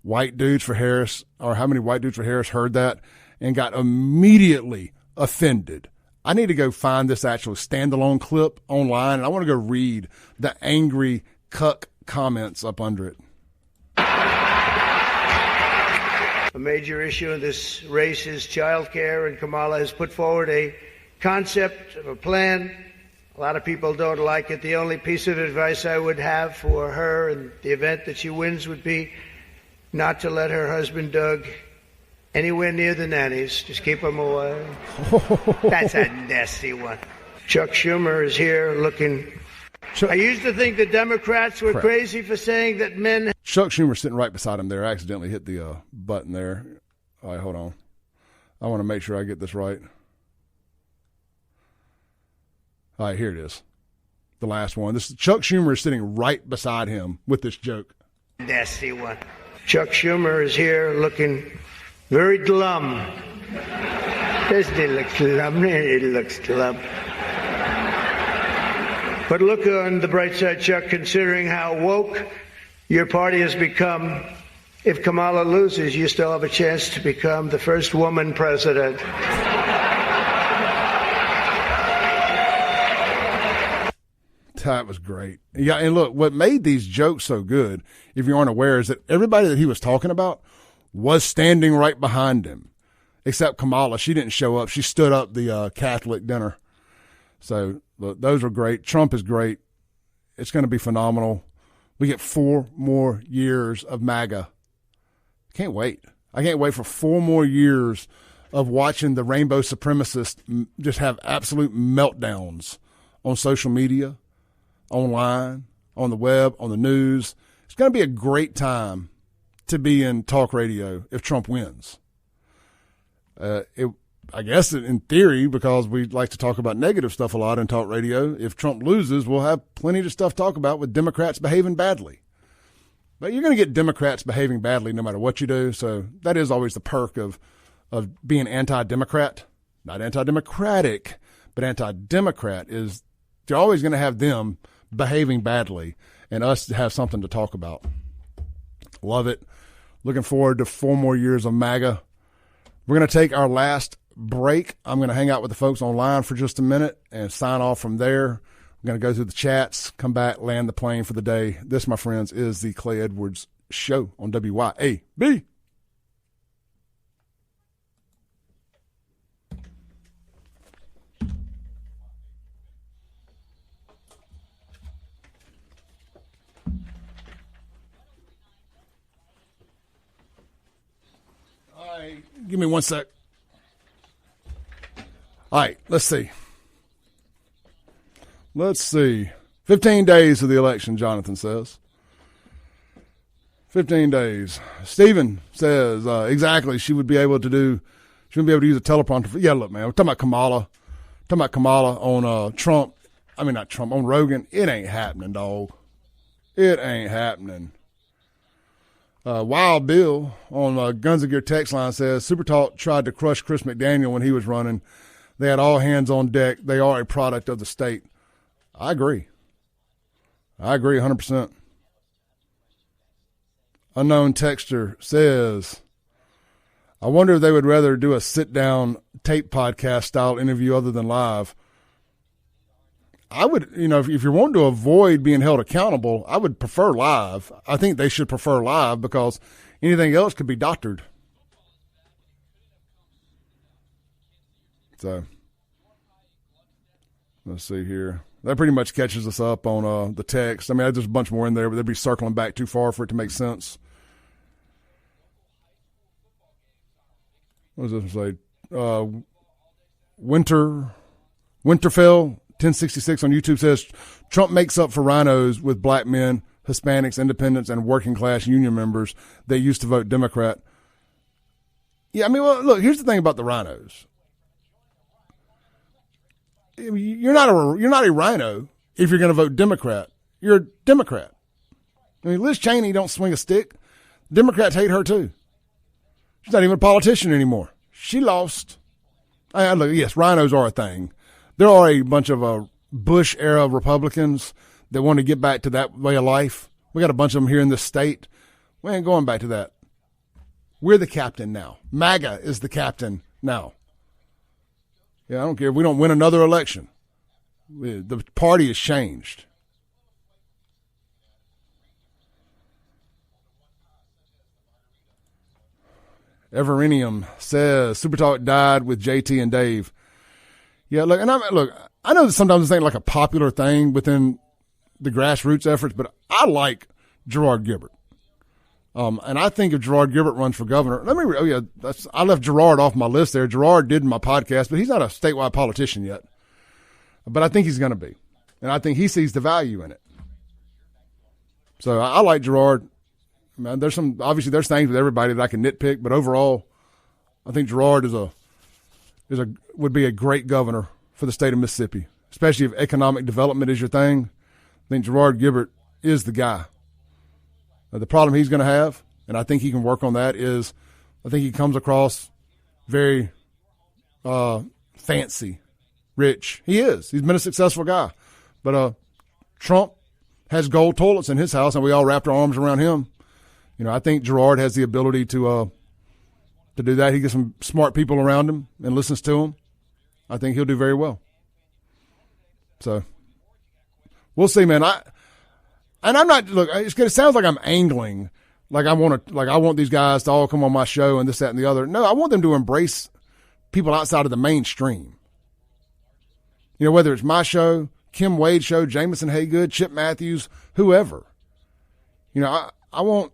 White Dudes for Harris, or how many White Dudes for Harris heard that and got immediately offended? I need to go find this actual standalone clip online, and I want to go read the angry cuck comments up under it. A major issue in this race is child care, and Kamala has put forward a concept of a plan. A lot of people don't like it. The only piece of advice I would have for her in the event that she wins would be not to let her husband, Doug, anywhere near the nannies. Just keep them away. That's a nasty one. Chuck Schumer is here looking... I used to think the Democrats were crazy for saying that men... Chuck Schumer sitting right beside him there. I accidentally hit the button there. All right, hold on. I want to make sure I get this right. All right, here it is. The last one. This Chuck Schumer is sitting right beside him with this joke. Nasty one. Chuck Schumer is here looking very glum. Doesn't he look glum? He looks glum. But look on the bright side, Chuck, considering how woke your party has become. If Kamala loses, you still have a chance to become the first woman president. That was great. Yeah, and look, what made these jokes so good, if you aren't aware, is that everybody that he was talking about was standing right behind him, except Kamala. She didn't show up. She stood up the Catholic dinner. So look, those are great. Trump is great. It's going to be phenomenal. We get 4 more years of MAGA. Can't wait. I can't wait for 4 more years of watching the rainbow supremacists just have absolute meltdowns on social media, online, on the web, on the news. It's going to be a great time to be in talk radio if Trump wins. I guess in theory, because we like to talk about negative stuff a lot in talk radio, if Trump loses, we'll have plenty of stuff to talk about with Democrats behaving badly. But you're going to get Democrats behaving badly no matter what you do. So that is always the perk of being anti-Democrat. Not anti-democratic, but anti-Democrat is you're always going to have them behaving badly and us to have something to talk about. Love it. Looking forward to 4 more years of MAGA. We're going to take our last break. I'm going to hang out with the folks online for just a minute and sign off from there. We're going to go through the chats, come back, land the plane for the day. This, my friends, is the Clay Edwards Show on WYAB. All right, give me one sec. All right, let's see. 15 days of the election, Jonathan says. 15 days. Stephen says, exactly, she wouldn't be able to use a teleprompter. Yeah, look, man, we're talking about Kamala. On Trump. I mean, not Trump, on Rogan. It ain't happening, dog. It ain't happening. Wild Bill on Guns and Gear text line says, Super Talk tried to crush Chris McDaniel when he was running. They had all hands on deck. They are a product of the state. I agree 100%. Unknown texter says, I wonder if they would rather do a sit-down Tate podcast style interview other than live. I would, if you're wanting to avoid being held accountable, I would prefer live. I think they should prefer live because anything else could be doctored. So, let's see here. That pretty much catches us up on the text. I mean, there's a bunch more in there, but they'd be circling back too far for it to make sense. What does this say? Winterfell 1066 on YouTube says, Trump makes up for rhinos with black men, Hispanics, independents, and working class union members that used to vote Democrat. Yeah, I mean, well, look, here's the thing about the rhinos. You're not a rhino if you're going to vote Democrat. You're a Democrat. I mean, Liz Cheney don't swing a stick. Democrats hate her too. She's not even a politician anymore. She lost. Look, yes, rhinos are a thing. There are a bunch of Bush-era Republicans that want to get back to that way of life. We got a bunch of them here in this state. We ain't going back to that. We're the captain now. MAGA is the captain now. Yeah, I don't care if we don't win another election. The party has changed. Everinium says Super Talk died with JT and Dave. Yeah, look, and I know that sometimes this ain't like a popular thing within the grassroots efforts, but I like Gerard Gilbert. And I think if Gerard Gilbert runs for governor, I left Gerard off my list there. Gerard did my podcast, but he's not a statewide politician yet. But I think he's going to be. And I think he sees the value in it. So I like Gerard. Man, there's things with everybody that I can nitpick, but overall, I think Gerard would be a great governor for the state of Mississippi, especially if economic development is your thing. I think Gerard Gilbert is the guy. The problem he's going to have, and I think he can work on that, is I think he comes across very fancy, rich. He is. He's been a successful guy. But Trump has gold toilets in his house, and we all wrapped our arms around him. I think Gerard has the ability to do that. He gets some smart people around him and listens to them. I think he'll do very well. So we'll see, man. I'm not, look, it sounds like I'm angling. I want these guys to all come on my show and this, that, and the other. No, I want them to embrace people outside of the mainstream. Whether it's my show, Kim Wade's show, Jameson Haygood, Chip Matthews, whoever. I want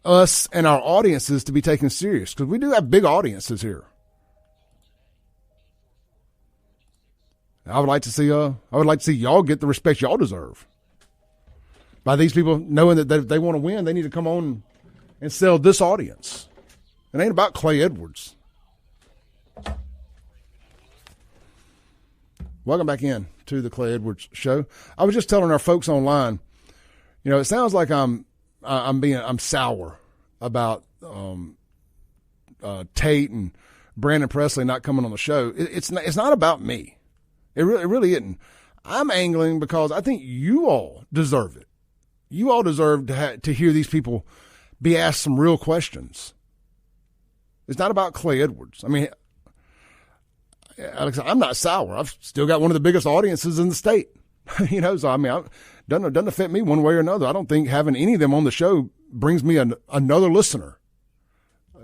us and our audiences to be taken serious because we do have big audiences here. I would like to see y'all get the respect y'all deserve. By these people knowing that they want to win, they need to come on and sell this audience. It ain't about Clay Edwards. Welcome back in to the Clay Edwards Show. I was just telling our folks online, it sounds like I'm sour about Tate and Brandon Presley not coming on the show. It's not about me. It really isn't. I'm angling because I think you all deserve it. You all deserve to hear these people be asked some real questions. It's not about Clay Edwards. I mean, Alex, I'm not sour. I've still got one of the biggest audiences in the state. So I mean, doesn't affect me one way or another. I don't think having any of them on the show brings me another listener.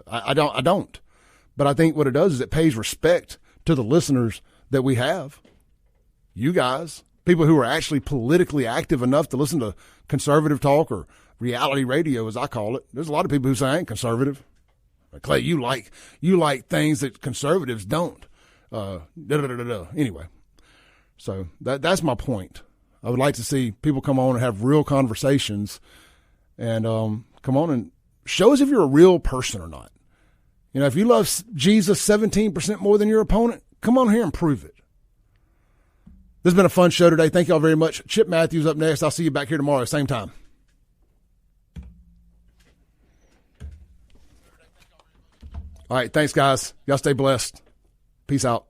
I don't. But I think what it does is it pays respect to the listeners that we have. You guys, people who are actually politically active enough to listen to conservative talk or reality radio, as I call it. There's a lot of people who say I ain't conservative. Clay, you like things that conservatives don't. Anyway, so that's my point. I would like to see people come on and have real conversations, and come on and show us if you're a real person or not. If you love Jesus 17% more than your opponent, come on here and prove it. This has been a fun show today. Thank y'all very much. Chip Matthews up next. I'll see you back here tomorrow, same time. All right, thanks, guys. Y'all stay blessed. Peace out.